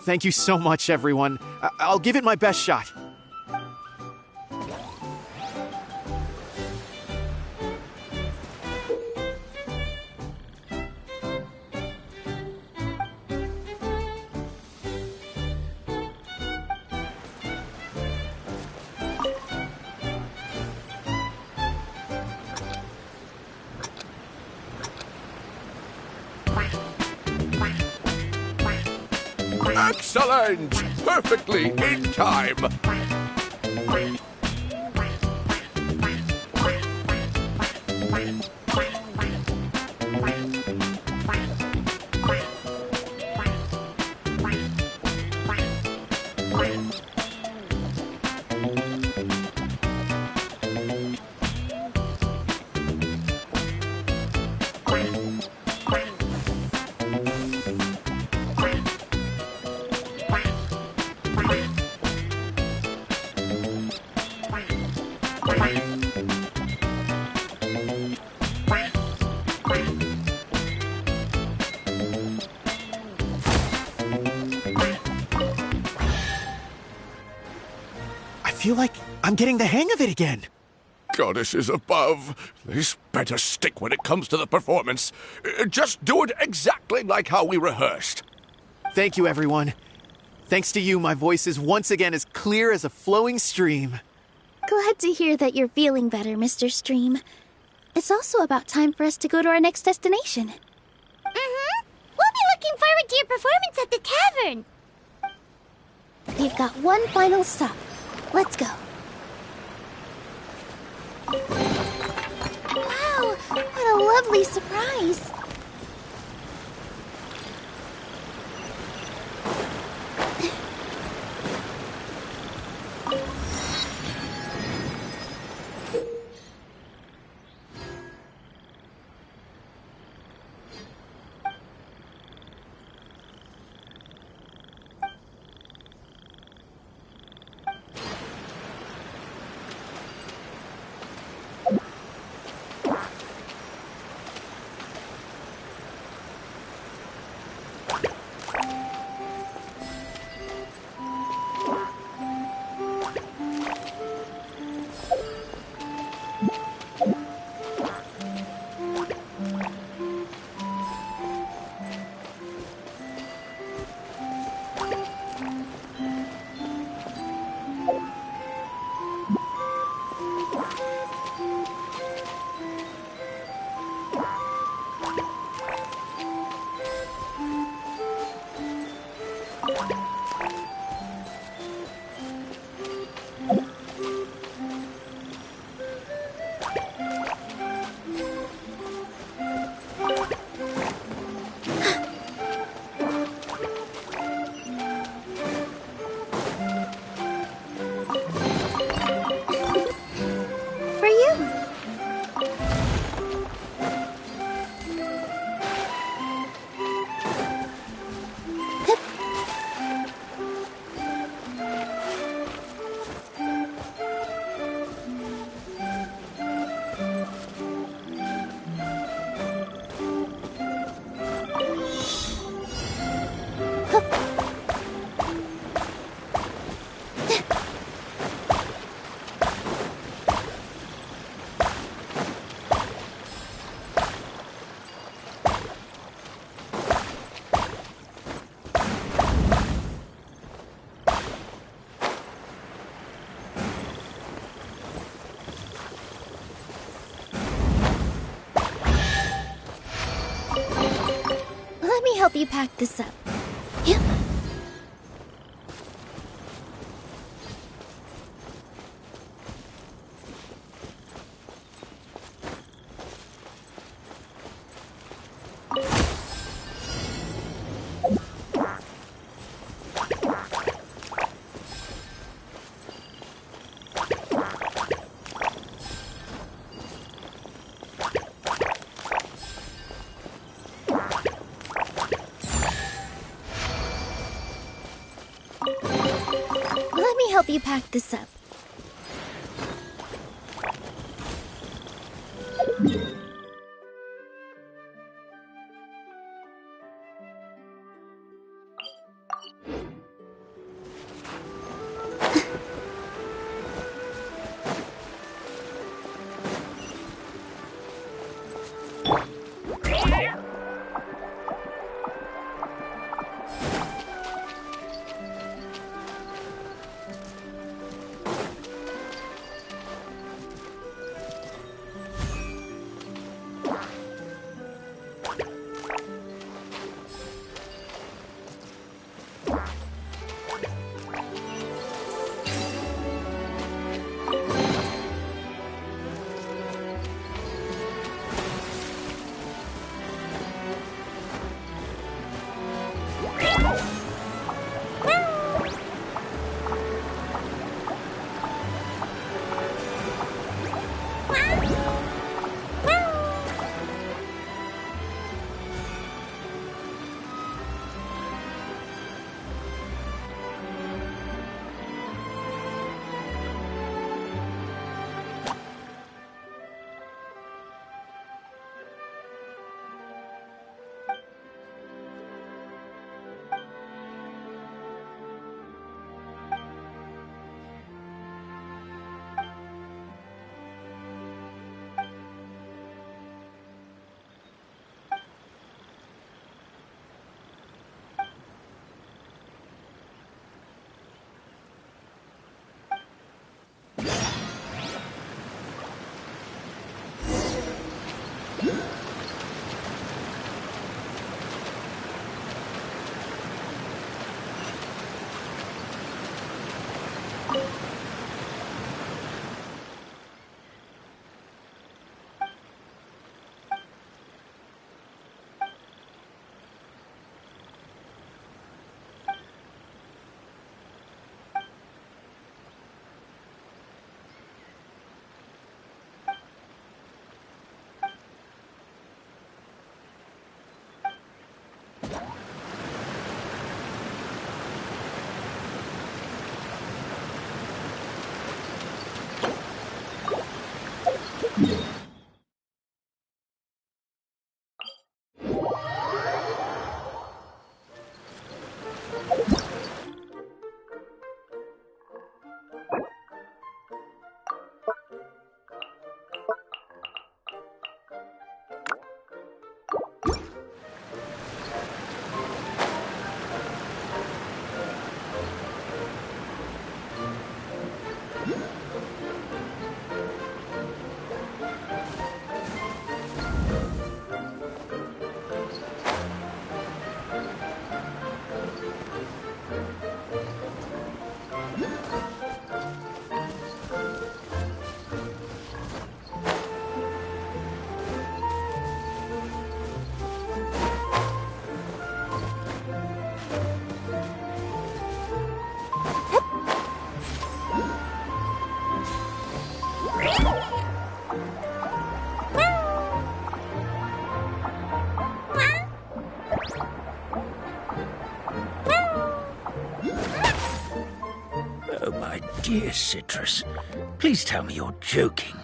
Thank you so much, everyone. I'll give it my best shot. Excellent! Perfectly in time! I feel like I'm getting the hang of it again. Goddesses above, this better stick when it comes to the performance. Just do it exactly like how we rehearsed. Thank you, everyone. Thanks to you, my voice is once again as clear as a flowing stream. Glad to hear that you're feeling better, Mr. Stream. It's also about time for us to go to our next destination. Mm-hmm. We'll be looking forward to your performance at the tavern. We've got one final stop. Let's go. Wow, what a lovely surprise. Help you pack this up. Yep. pack this up. Dear Citrus, please tell me you're joking.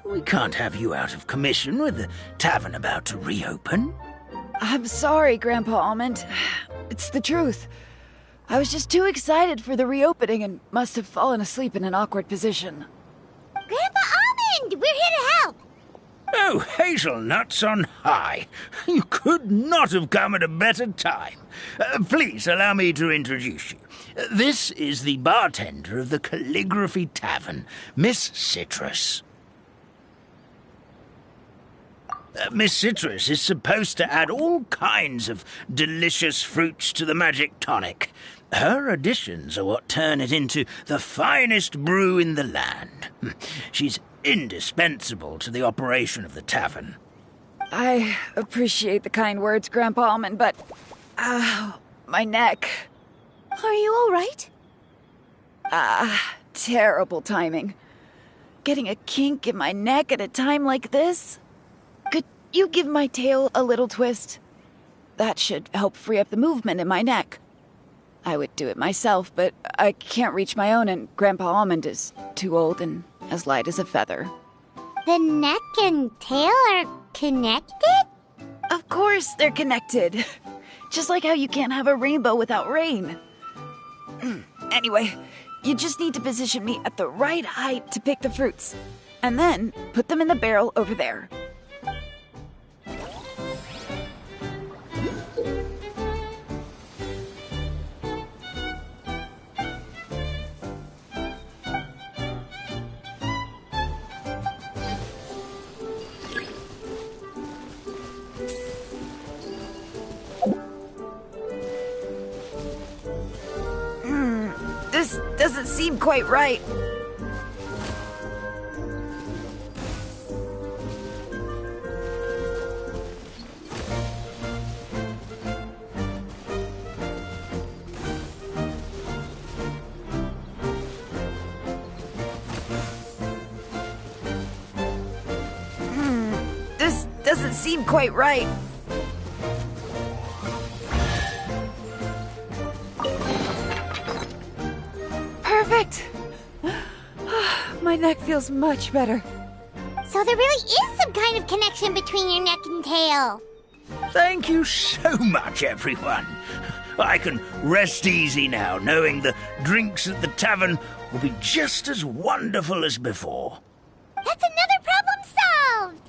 We can't have you out of commission with the tavern about to reopen. I'm sorry, Grandpa Almond. It's the truth. I was just too excited for the reopening and must have fallen asleep in an awkward position. Grandpa Almond, we're here to help. Oh, hazelnuts on high. You could not have come at a better time. Please allow me to introduce you. This is the bartender of the Calligraphy Tavern, Miss Citrus. Miss Citrus is supposed to add all kinds of delicious fruits to the magic tonic. Her additions are what turn it into the finest brew in the land. She's indispensable to the operation of the tavern. I appreciate the kind words, Grandpa Almond, but... my neck. Are you all right? Terrible timing. Getting a kink in my neck at a time like this? Could you give my tail a little twist? That should help free up the movement in my neck. I would do it myself, but I can't reach my own, and Grandpa Almond is too old and as light as a feather. The neck and tail are connected? Of course they're connected. Just like how you can't have a rainbow without rain. Anyway, you just need to position me at the right height to pick the fruits. And then put them in the barrel over there. This doesn't seem quite right. This doesn't seem quite right. Perfect! My neck feels much better. So there really is some kind of connection between your neck and tail. Thank you so much, everyone. I can rest easy now, knowing the drinks at the tavern will be just as wonderful as before. That's another problem solved!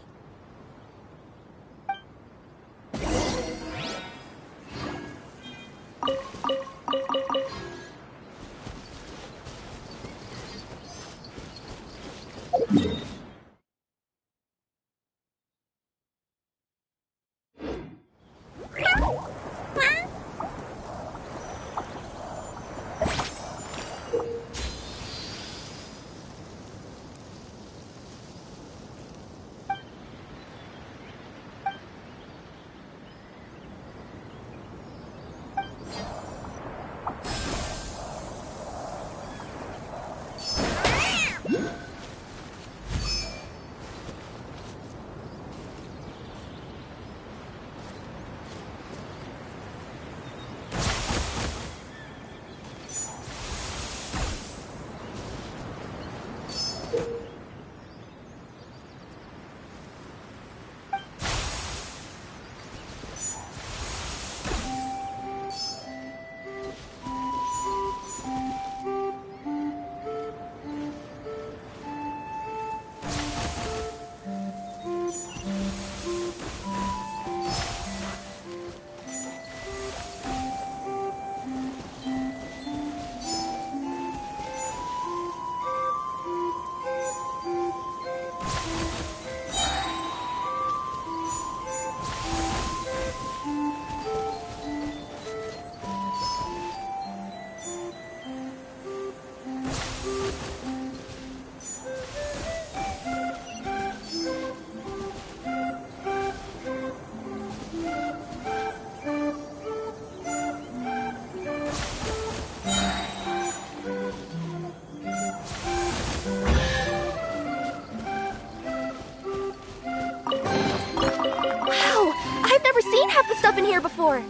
Stuff in here before.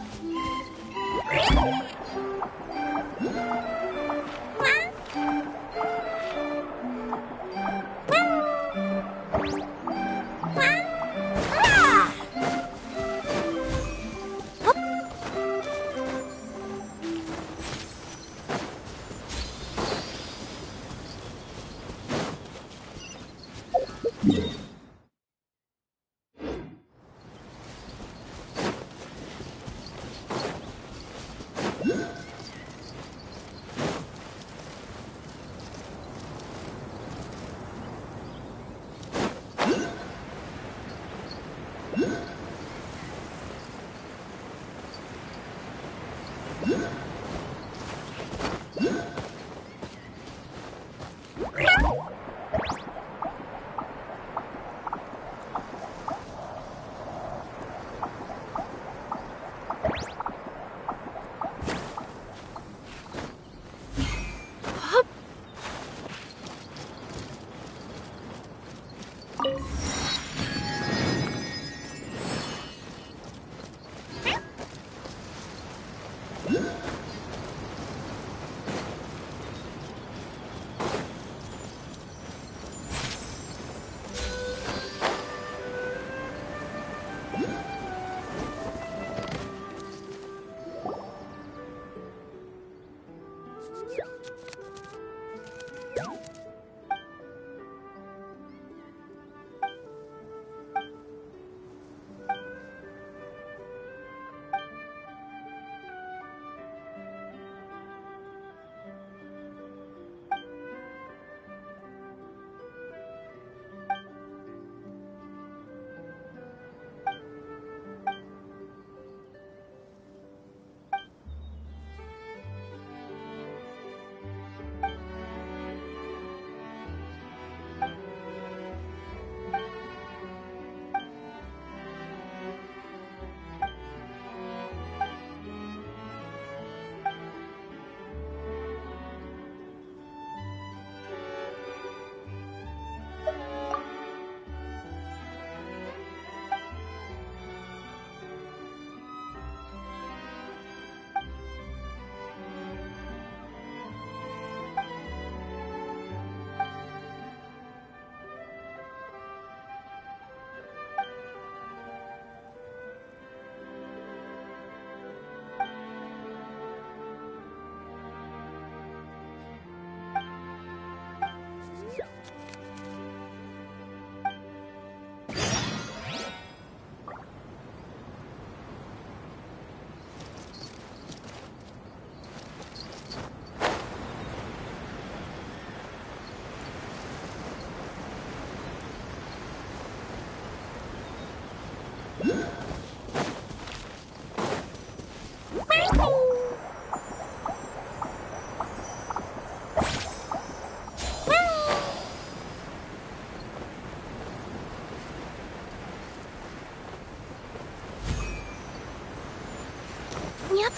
Yep.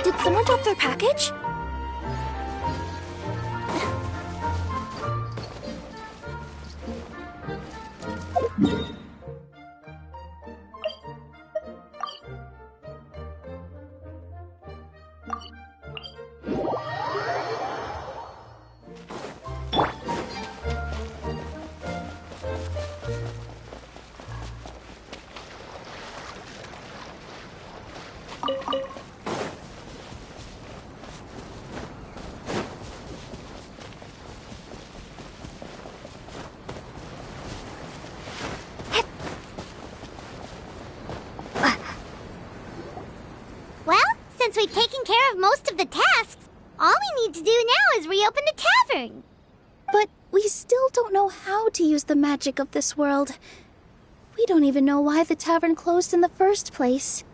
Did someone drop their package? Well, since we've taken care of most of the tasks, all we need to do now is reopen the tavern. But we still don't know how to use the magic of this world. We don't even know why the tavern closed in the first place.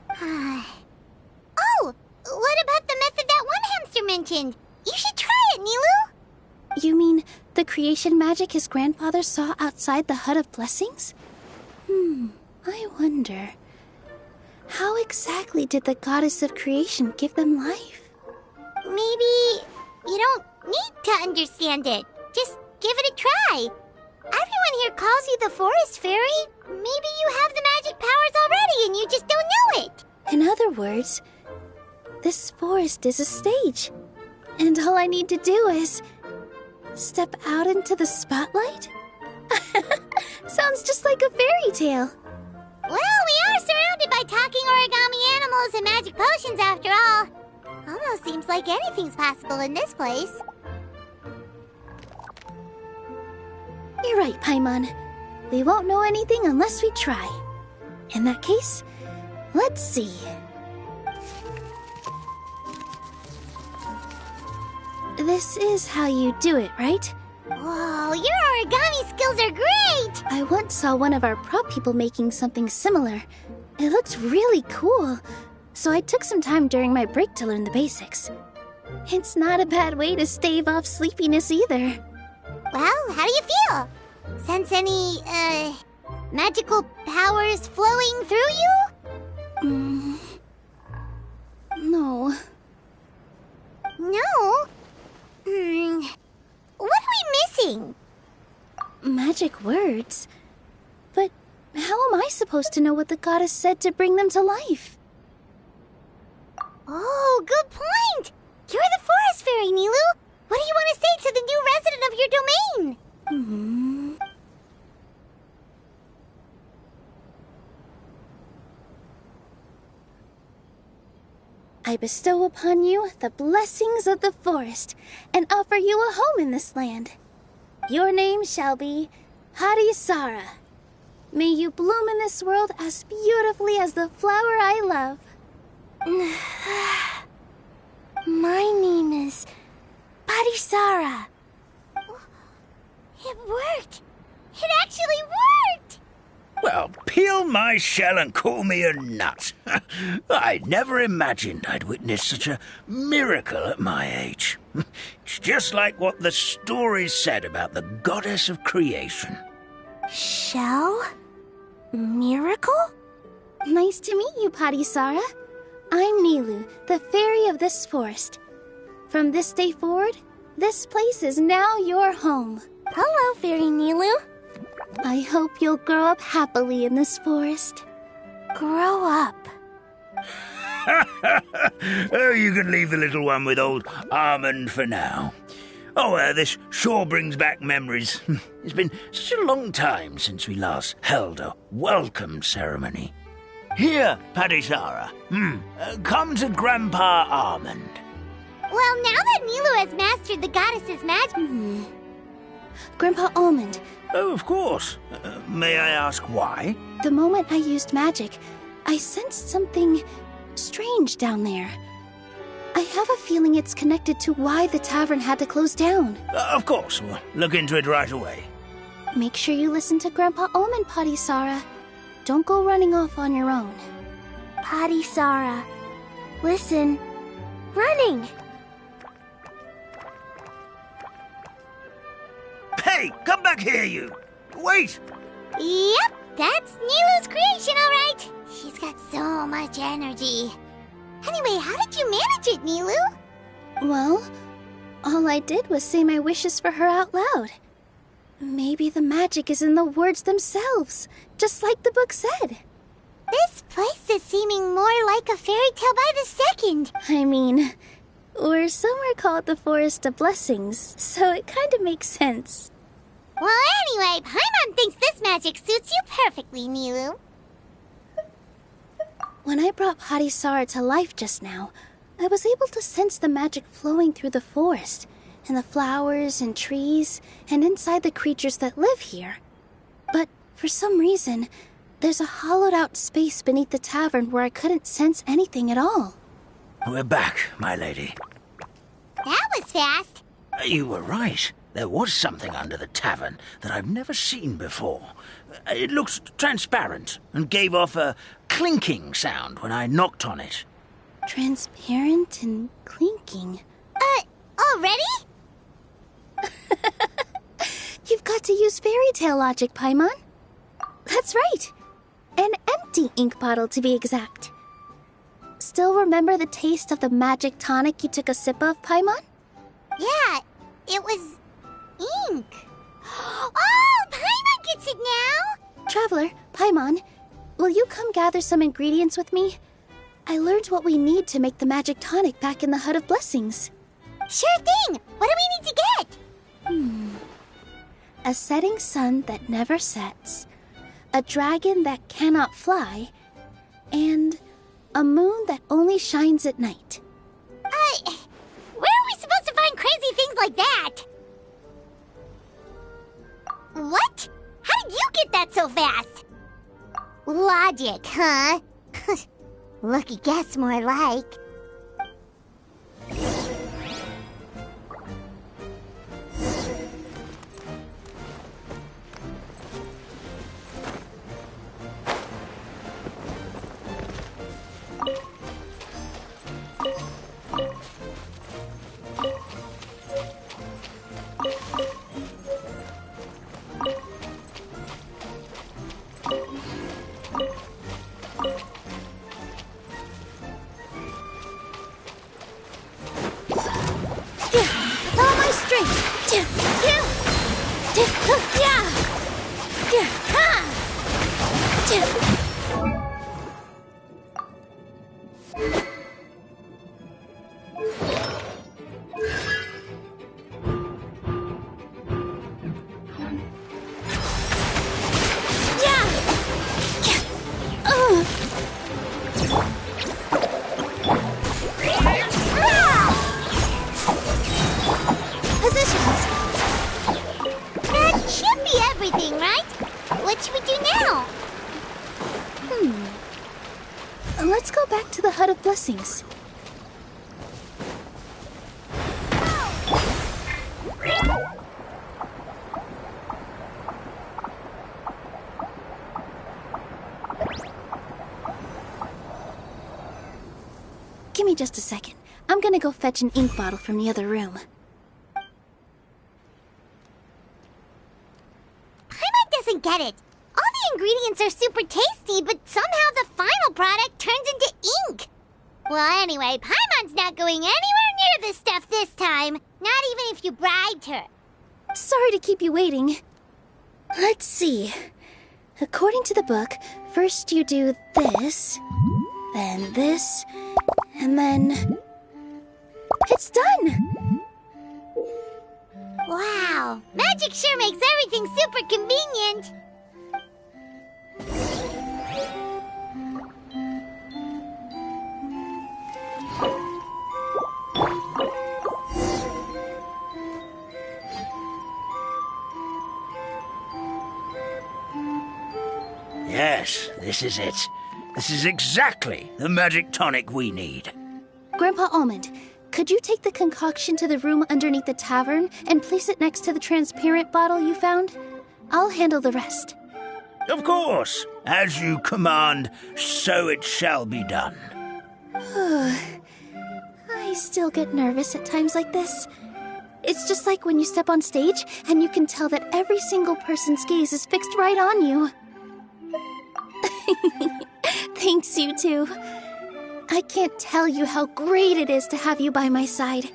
Oh, what about the method that one hamster mentioned? You should try it, Nilu. You mean the creation magic his grandfather saw outside the Hut of Blessings? I wonder. How exactly did the goddess of creation give them life? Maybe you don't need to understand it. Just give it a try. Everyone here calls you the Forest Fairy. Maybe you have the magic powers already and you just don't know it. In other words, this forest is a stage. And all I need to do is step out into the spotlight? Sounds just like a fairy tale. Well, we are surrounded by talking origami animals and magic potions after all. Almost seems like anything's possible in this place. You're right, Paimon. We won't know anything unless we try. In that case, let's see. This is how you do it, right? Whoa, your origami skills are great! I once saw one of our prop people making something similar. It looked really cool, so I took some time during my break to learn the basics. It's not a bad way to stave off sleepiness either. Well, how do you feel? Sense any, magical powers flowing through you? No. No? What are we missing? Magic words? But how am I supposed to know what the goddess said to bring them to life? Oh, good point! You're the forest fairy, Nilu! What do you want to say to the new resident of your domain? I bestow upon you the blessings of the forest and offer you a home in this land. Your name shall be Harisara. May you bloom in this world as beautifully as the flower I love. My name is Parisara. It worked! It actually worked! Well, peel my shell and call me a nut. I'd never imagined I'd witness such a miracle at my age. It's just like what the stories said about the goddess of creation. Shell? Miracle? Nice to meet you, Parisara. I'm Nilu, the fairy of this forest. From this day forward, this place is now your home. Hello, Fairy Nilu. I hope you'll grow up happily in this forest. Grow up? Oh, you can leave the little one with old Almond for now. Oh, this sure brings back memories. It's been such a long time since we last held a welcome ceremony. Here, Parisara. Come to Grandpa Almond. Well, now that Nilu has mastered the goddess's magic... Grandpa Almond. Oh, of course. May I ask why? The moment I used magic, I sensed something strange down there. I have a feeling it's connected to why the tavern had to close down. Of course. We'll look into it right away. Make sure you listen to Grandpa Almond, Parisara. Don't go running off on your own. Parisara. Listen. Running! Hey, come back here, you! Wait! Yep, that's Nilu's creation, all right. She's got so much energy. Anyway, how did you manage it, Nilu? Well, all I did was say my wishes for her out loud. Maybe the magic is in the words themselves, just like the book said. This place is seeming more like a fairy tale by the second. I mean, we're somewhere called the Forest of Blessings, so it kind of makes sense. Well, anyway, Paimon thinks this magic suits you perfectly, Nilu. When I brought Harisara to life just now, I was able to sense the magic flowing through the forest, and the flowers and trees, and inside the creatures that live here. But for some reason, there's a hollowed-out space beneath the tavern where I couldn't sense anything at all. We're back, my lady. That was fast. You were right. There was something under the tavern that I've never seen before. It looked transparent and gave off a clinking sound when I knocked on it. Transparent and clinking. Already? You've got to use fairy tale logic, Paimon. That's right. An empty ink bottle, to be exact. Still remember the taste of the magic tonic you took a sip of, Paimon? Yeah, it was ink. Oh, Paimon gets it now! Traveler, Paimon, will you come gather some ingredients with me? I learned what we need to make the magic tonic back in the Hut of Blessings. Sure thing! What do we need to get? A setting sun that never sets, a dragon that cannot fly, and a moon that only shines at night. Where are we supposed to find crazy things like that? What? How did you get that so fast? Logic, huh? Lucky guess, more like. Let's go back to the Hut of Blessings. Give me just a second. I'm gonna go fetch an ink bottle from the other room. Paimon doesn't get it. All the ingredients are super tasty, but somehow the final product turns into ink. Well, anyway, Paimon's not going anywhere near this stuff this time. Not even if you bribed her. Sorry to keep you waiting. Let's see. According to the book, first you do this, then this, and then... it's done! Wow, magic sure makes everything super convenient. Yes, this is it. This is exactly the magic tonic we need. Grandpa Almond, could you take the concoction to the room underneath the tavern and place it next to the transparent bottle you found? I'll handle the rest. Of course. As you command, so it shall be done. I still get nervous at times like this. It's just like when you step on stage and you can tell that every single person's gaze is fixed right on you. Thanks, you two. I can't tell you how great it is to have you by my side.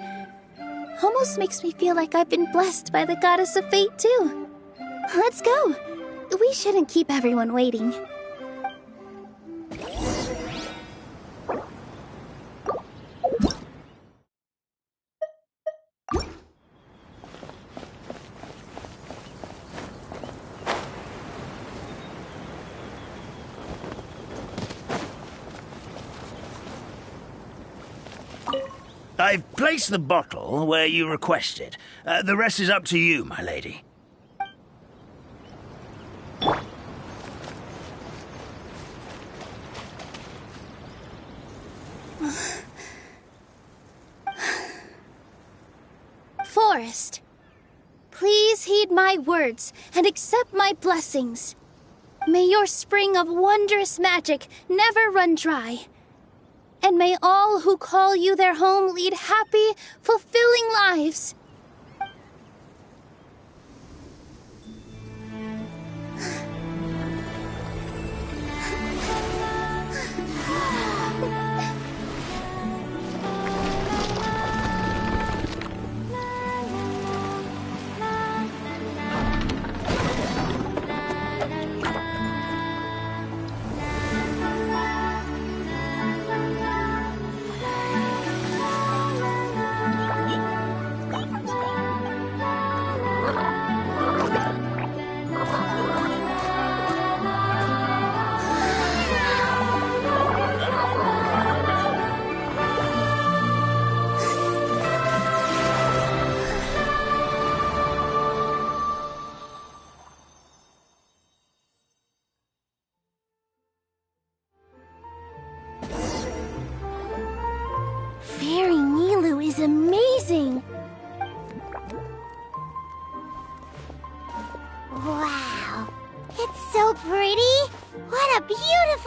Almost makes me feel like I've been blessed by the goddess of fate, too. Let's go. We shouldn't keep everyone waiting. I've placed the bottle where you requested. The rest is up to you, my lady. Forest, please heed my words and accept my blessings. May your spring of wondrous magic never run dry. And may all who call you their home lead happy, fulfilling lives.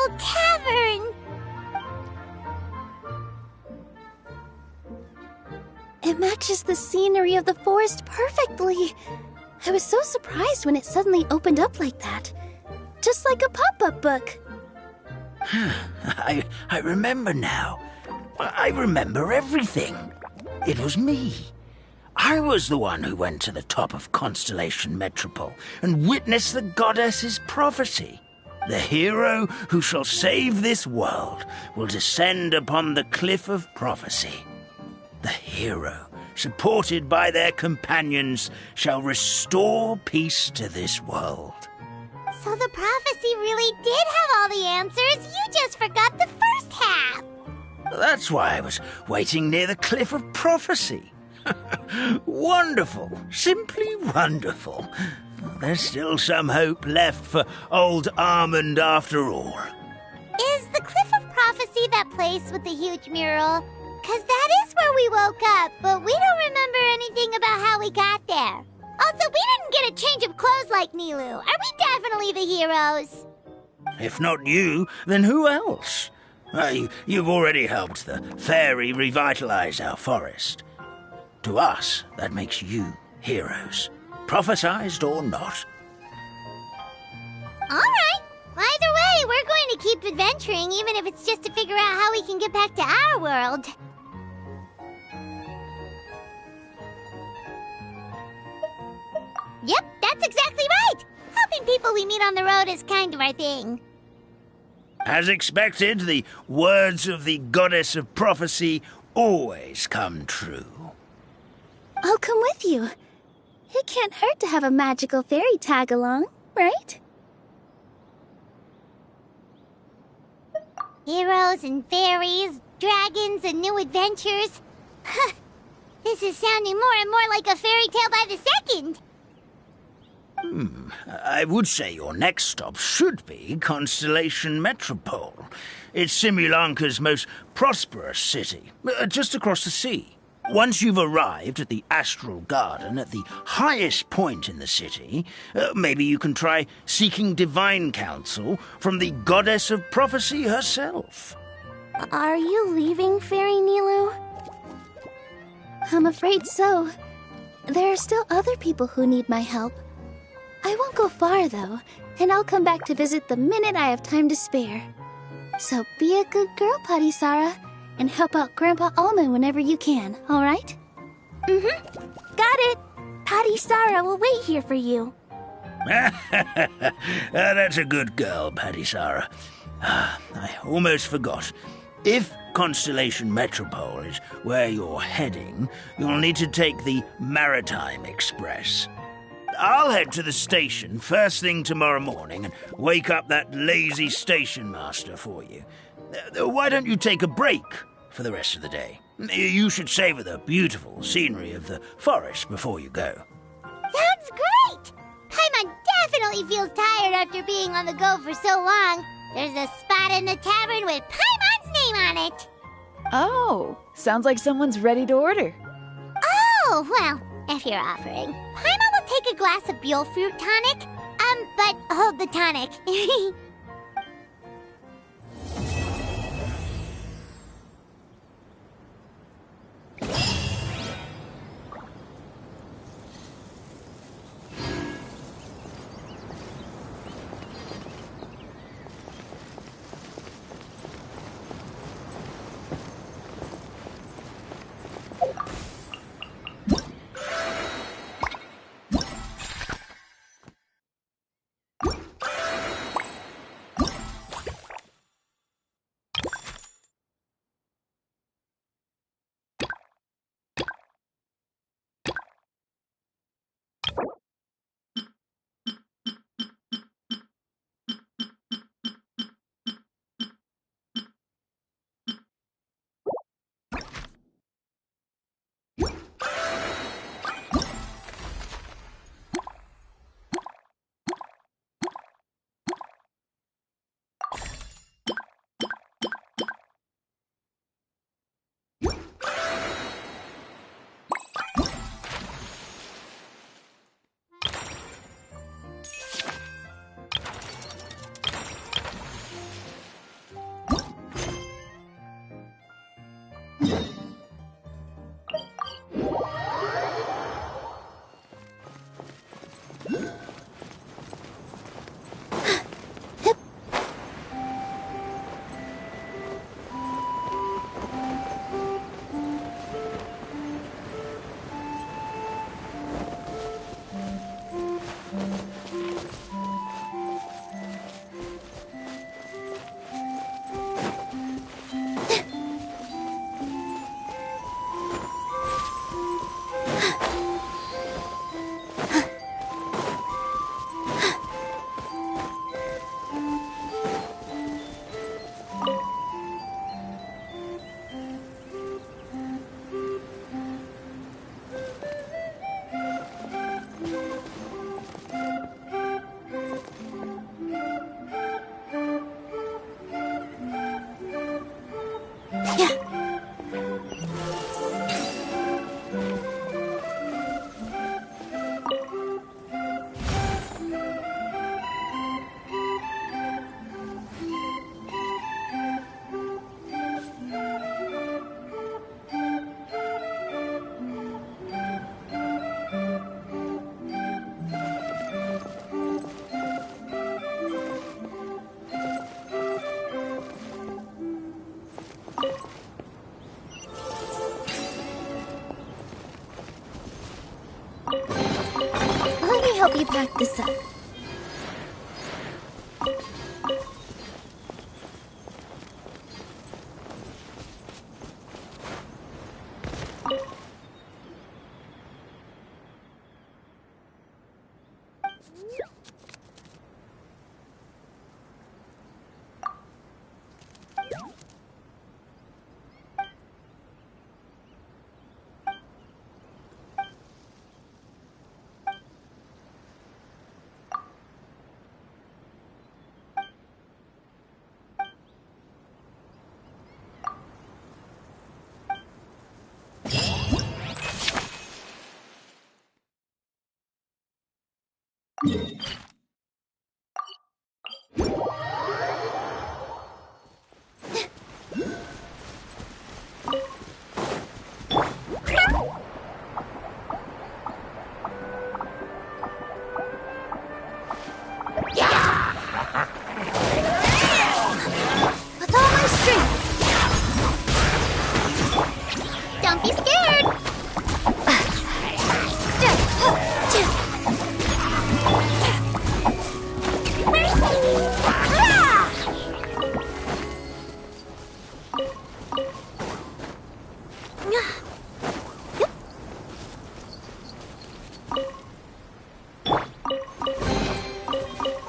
old tavern! It matches the scenery of the forest perfectly. I was so surprised when it suddenly opened up like that. Just like a pop-up book. I remember now. I remember everything. It was me. I was the one who went to the top of Constellation Metropole and witnessed the goddess's prophecy. The hero who shall save this world will descend upon the cliff of prophecy. The hero, supported by their companions, shall restore peace to this world. So the prophecy really did have all the answers. You just forgot the first half. That's why I was waiting near the cliff of prophecy. Wonderful. Simply wonderful. There's still some hope left for old Armand after all. Is the Cliff of Prophecy that place with the huge mural? 'Cause that is where we woke up, but we don't remember anything about how we got there. Also, we didn't get a change of clothes like Nilu. Are we definitely the heroes? If not you, then who else? You've already helped the fairy revitalize our forest. To us, that makes you heroes, prophesized or not. All right. Either way, we're going to keep adventuring, even if it's just to figure out how we can get back to our world. Yep, that's exactly right. Helping people we meet on the road is kind of our thing. As expected, the words of the goddess of prophecy always come true. I'll come with you. It can't hurt to have a magical fairy tag along, right? Heroes and fairies, dragons and new adventures. This is sounding more and more like a fairy tale by the second. I would say your next stop should be Constellation Metropole. It's Simulanka's most prosperous city, just across the sea. Once you've arrived at the Astral Garden at the highest point in the city, maybe you can try seeking divine counsel from the goddess of prophecy herself. Are you leaving, Fairy Nilu? I'm afraid so. There are still other people who need my help. I won't go far, though, and I'll come back to visit the minute I have time to spare. So be a good girl, Patisara, and help out Grandpa Almond whenever you can, all right? Mm-hmm. Got it. Patisara will wait here for you. That's a good girl, Patisara. I almost forgot. If Constellation Metropole is where you're heading, you'll need to take the Maritime Express. I'll head to the station first thing tomorrow morning and wake up that lazy station master for you. Why don't you take a break for the rest of the day? You should savor the beautiful scenery of the forest before you go. Sounds great! Paimon definitely feels tired after being on the go for so long. There's a spot in the tavern with Paimon's name on it. Oh, sounds like someone's ready to order. Oh, well, if you're offering. Paimon will take a glass of Buell fruit tonic. But hold the tonic. Let me help you pack this up. With all my strength! Don't be scared!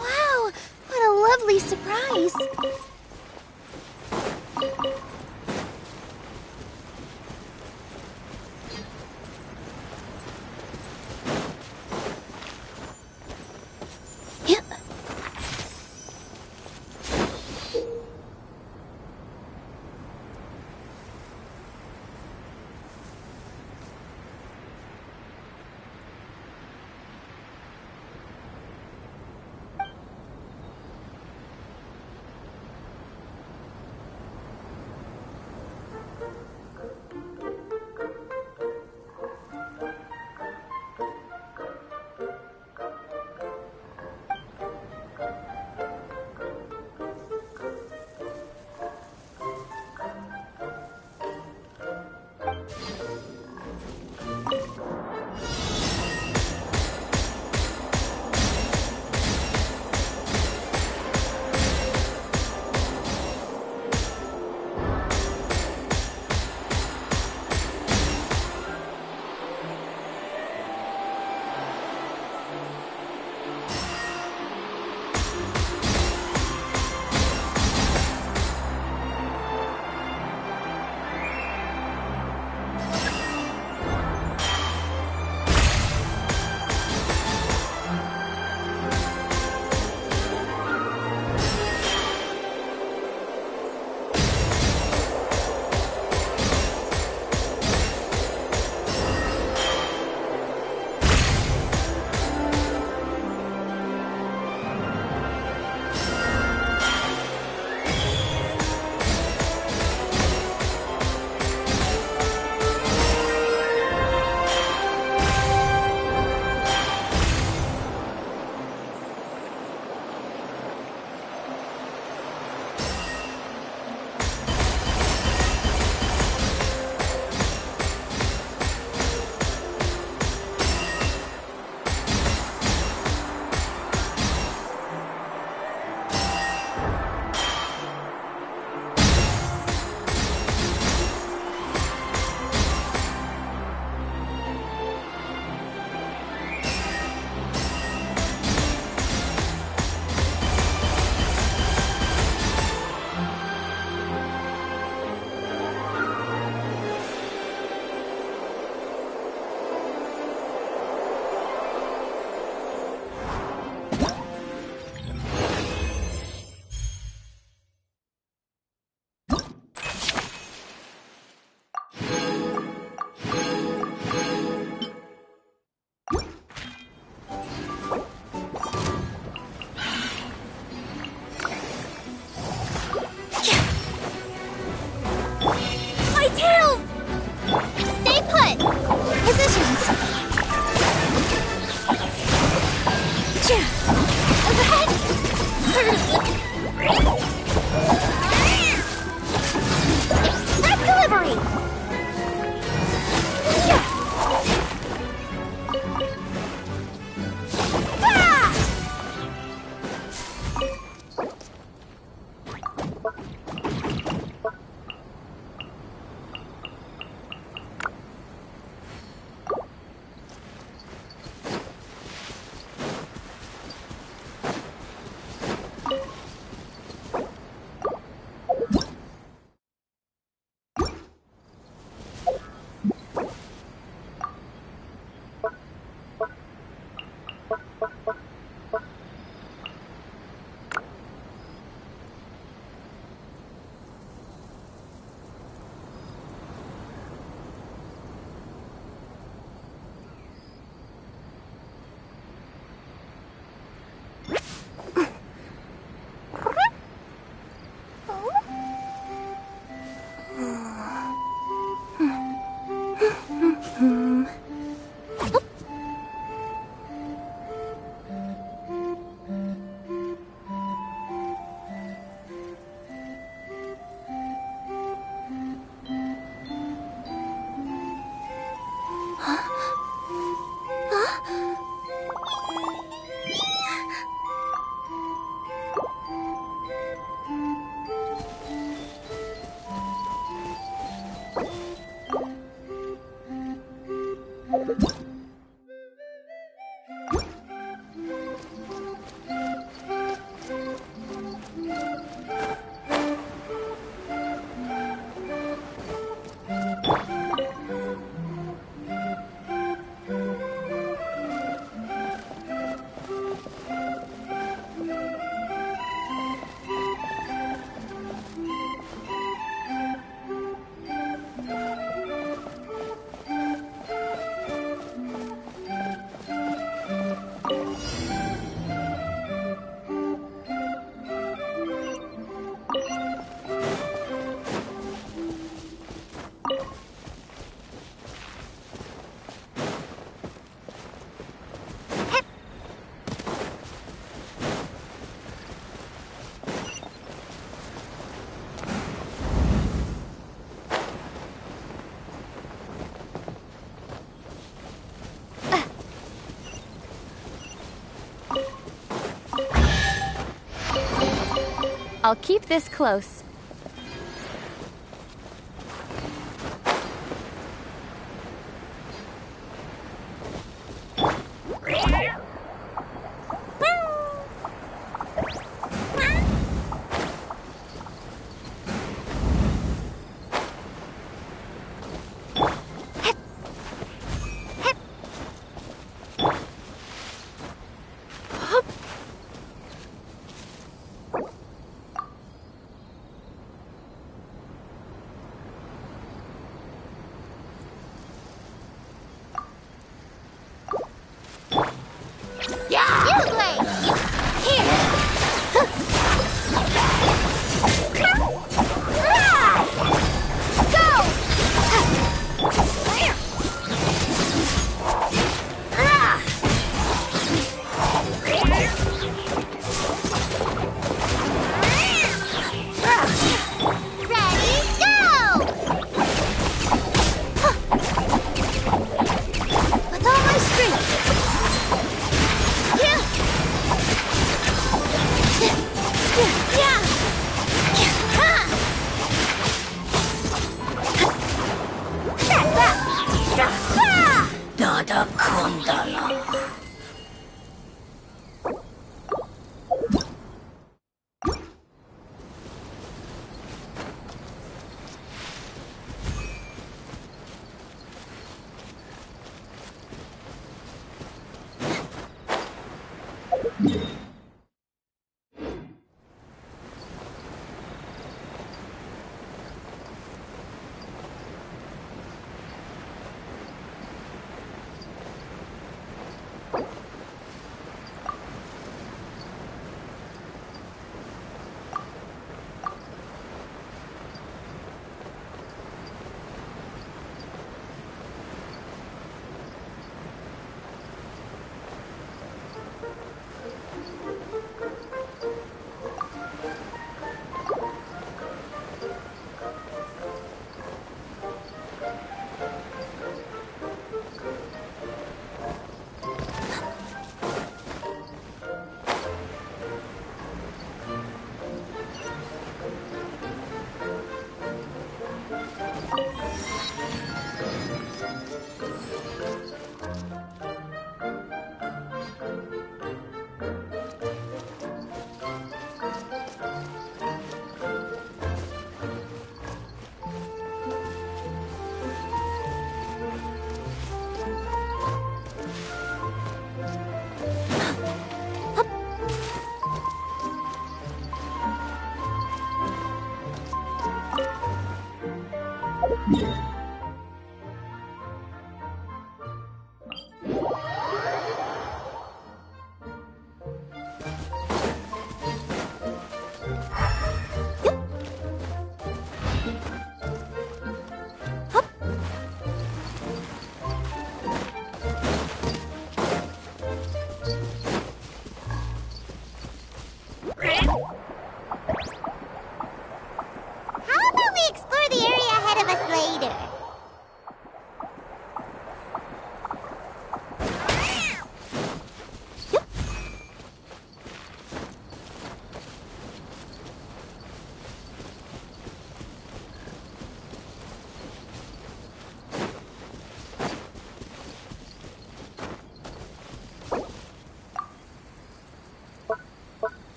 Wow, what a lovely surprise! Yeah. That delivery! I'll keep this close.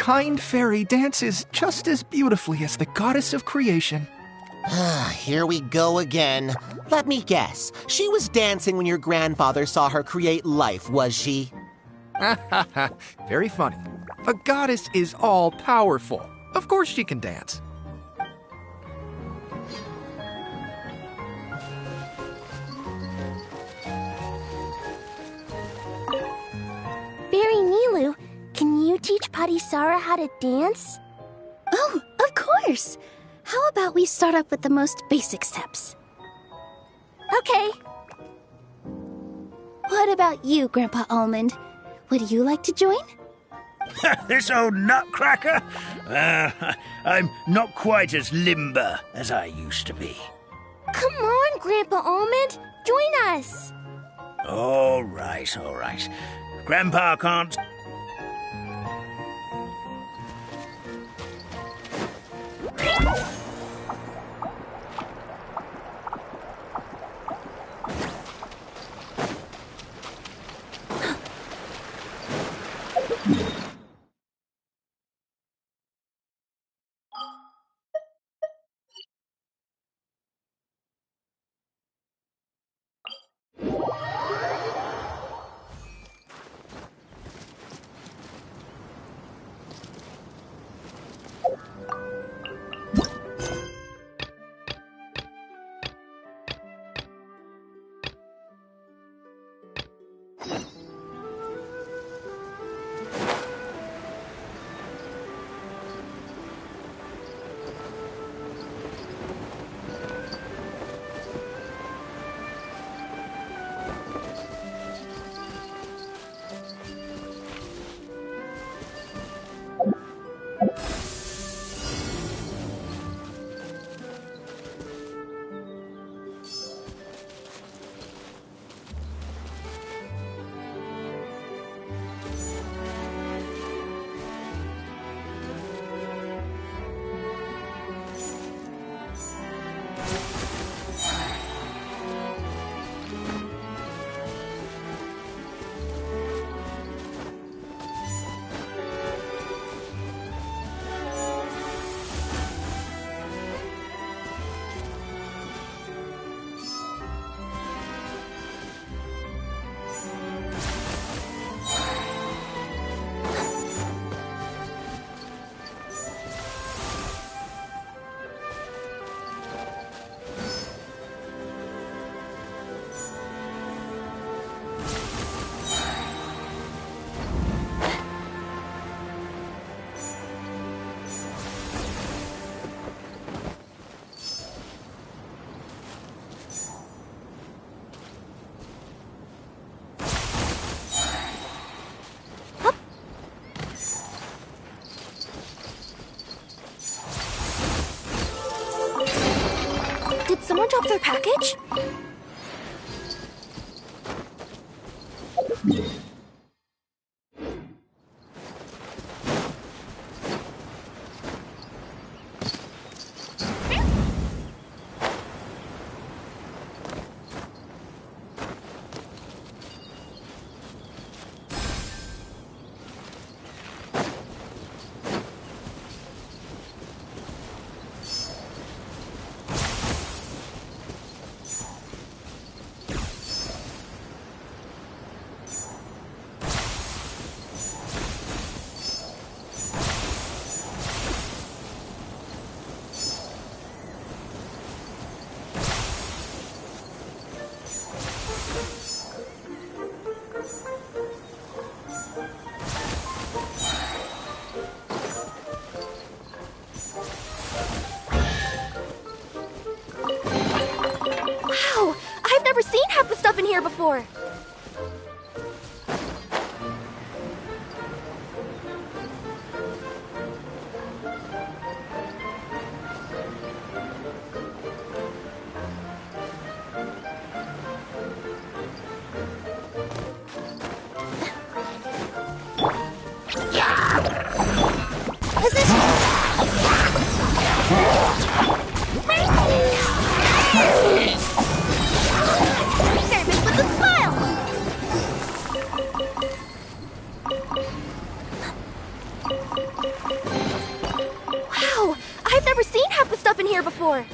kind fairy dances just as beautifully as the goddess of creation. Here we go again. Let me guess. She was dancing when your grandfather saw her create life, was she? Very funny. A goddess is all-powerful. Of course she can dance. Fairy Nilu, can you teach Patisara how to dance? Oh, of course! How about we start up with the most basic steps? Okay. What about you, Grandpa Almond? Would you like to join? This old nutcracker? I'm not quite as limber as I used to be. Come on, Grandpa Almond. Join us. All right, all right. Grandpa can't... Did someone drop their package? Wow! I've never seen half the stuff in here before! Service with a smile! here before.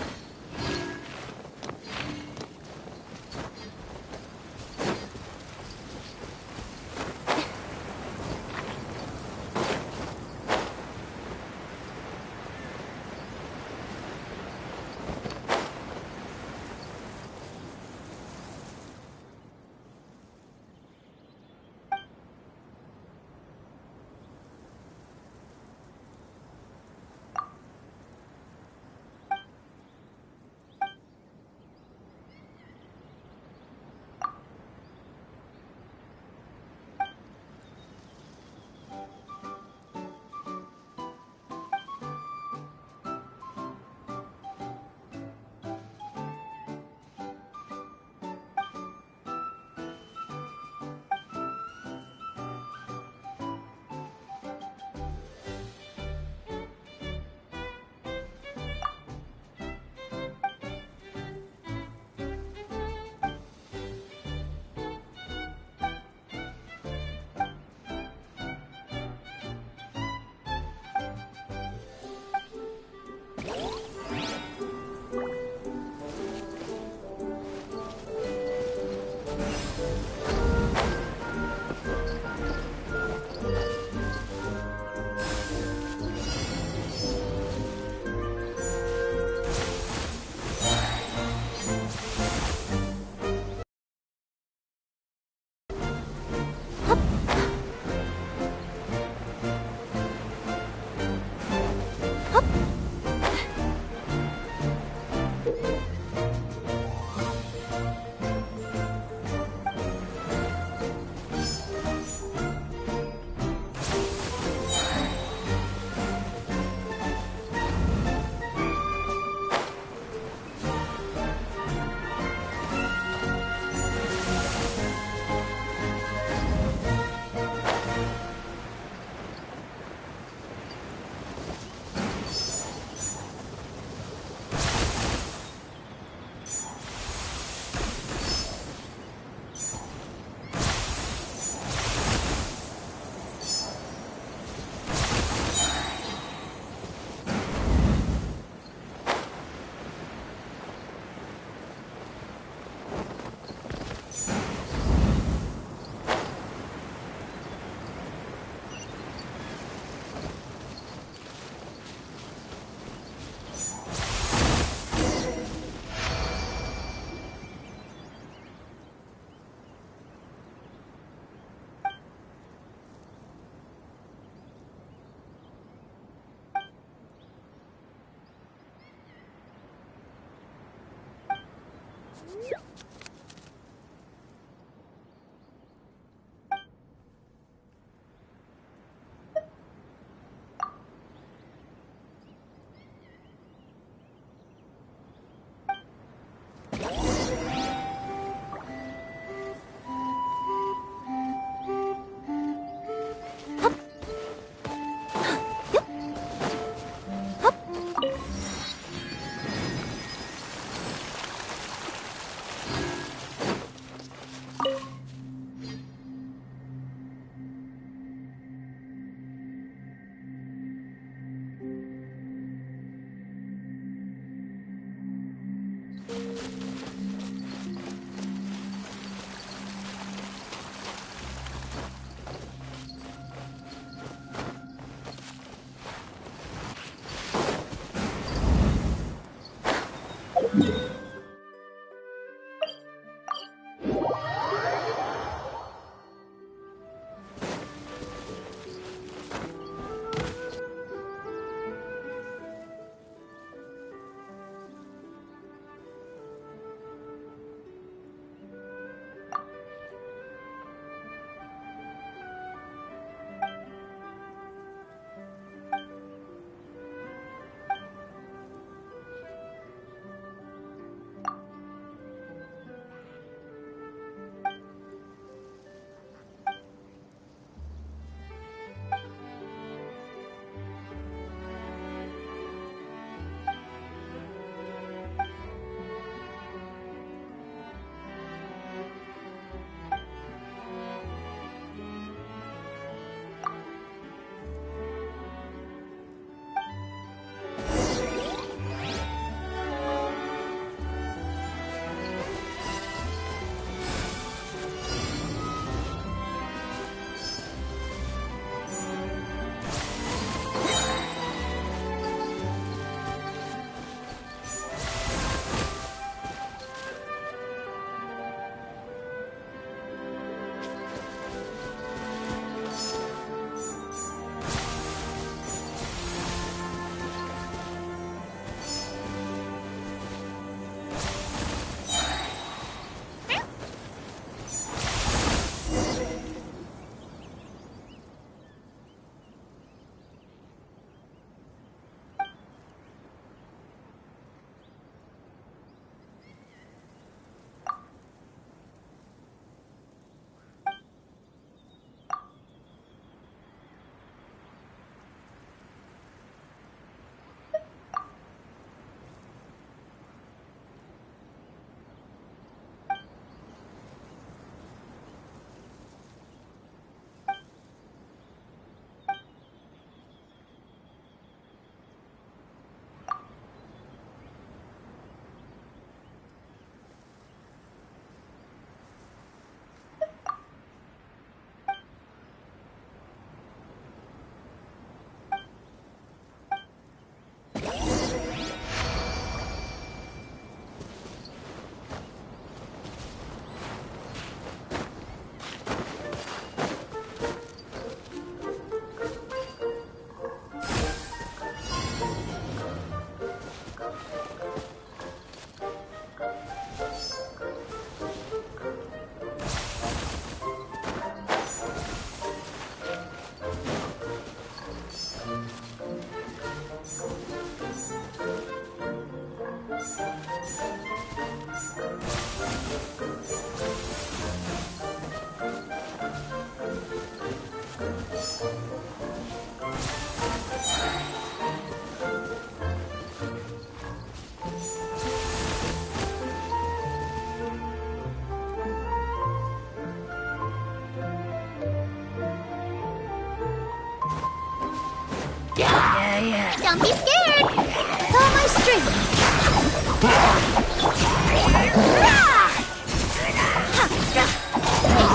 Don't be scared! With all my strength.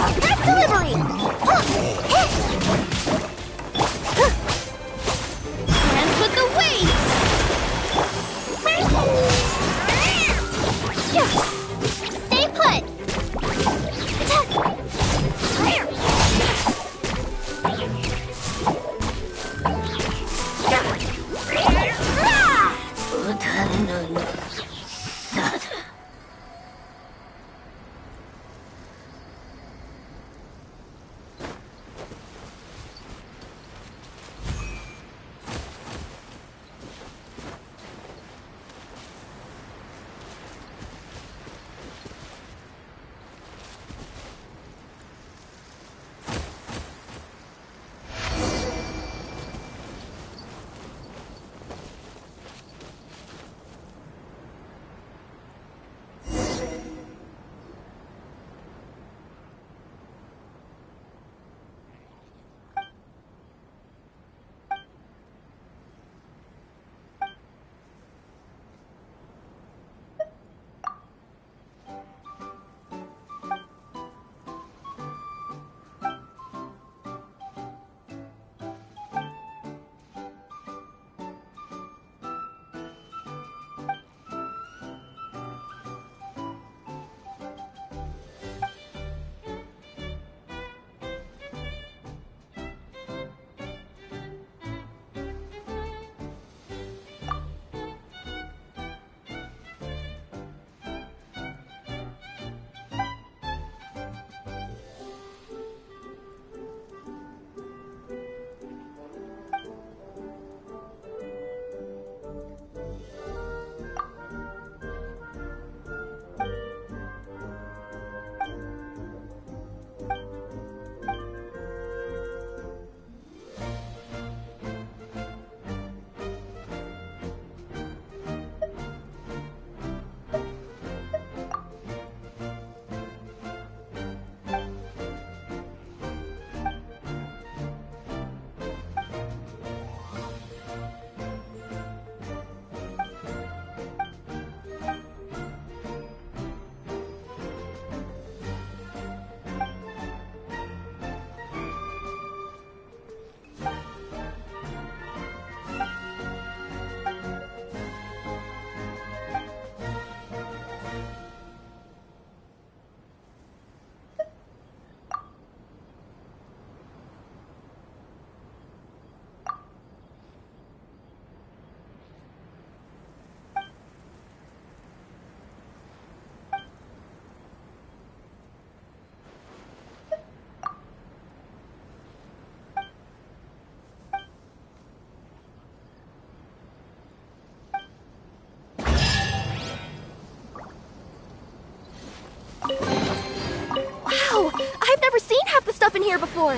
Express delivery! Dance with the waves. Stay put! Wow! I've never seen half the stuff in here before.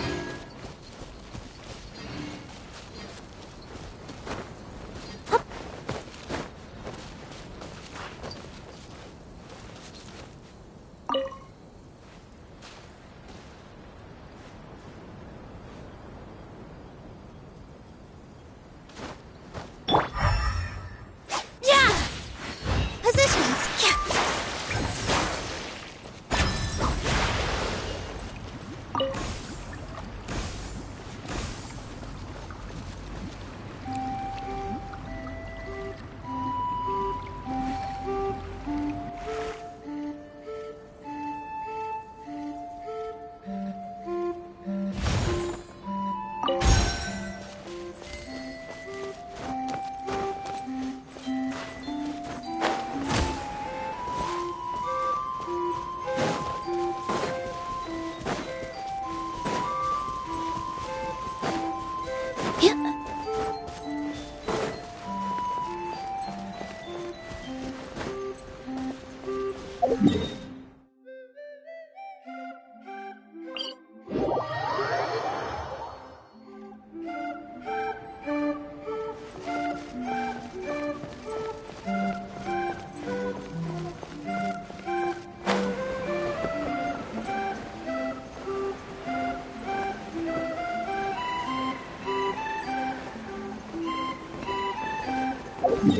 Yep.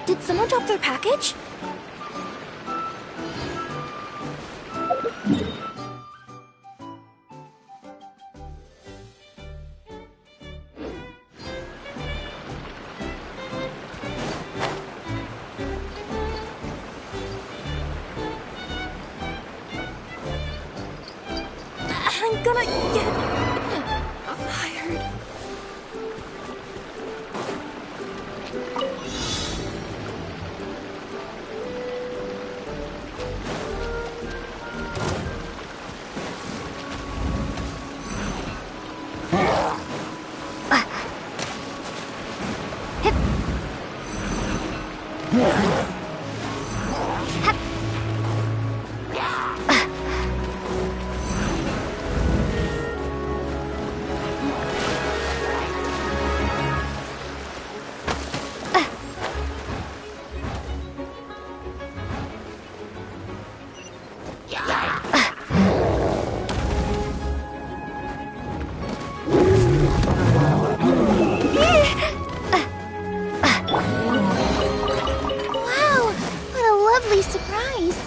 Did someone drop their package? I'm gonna get fired. Wow, what a lovely surprise.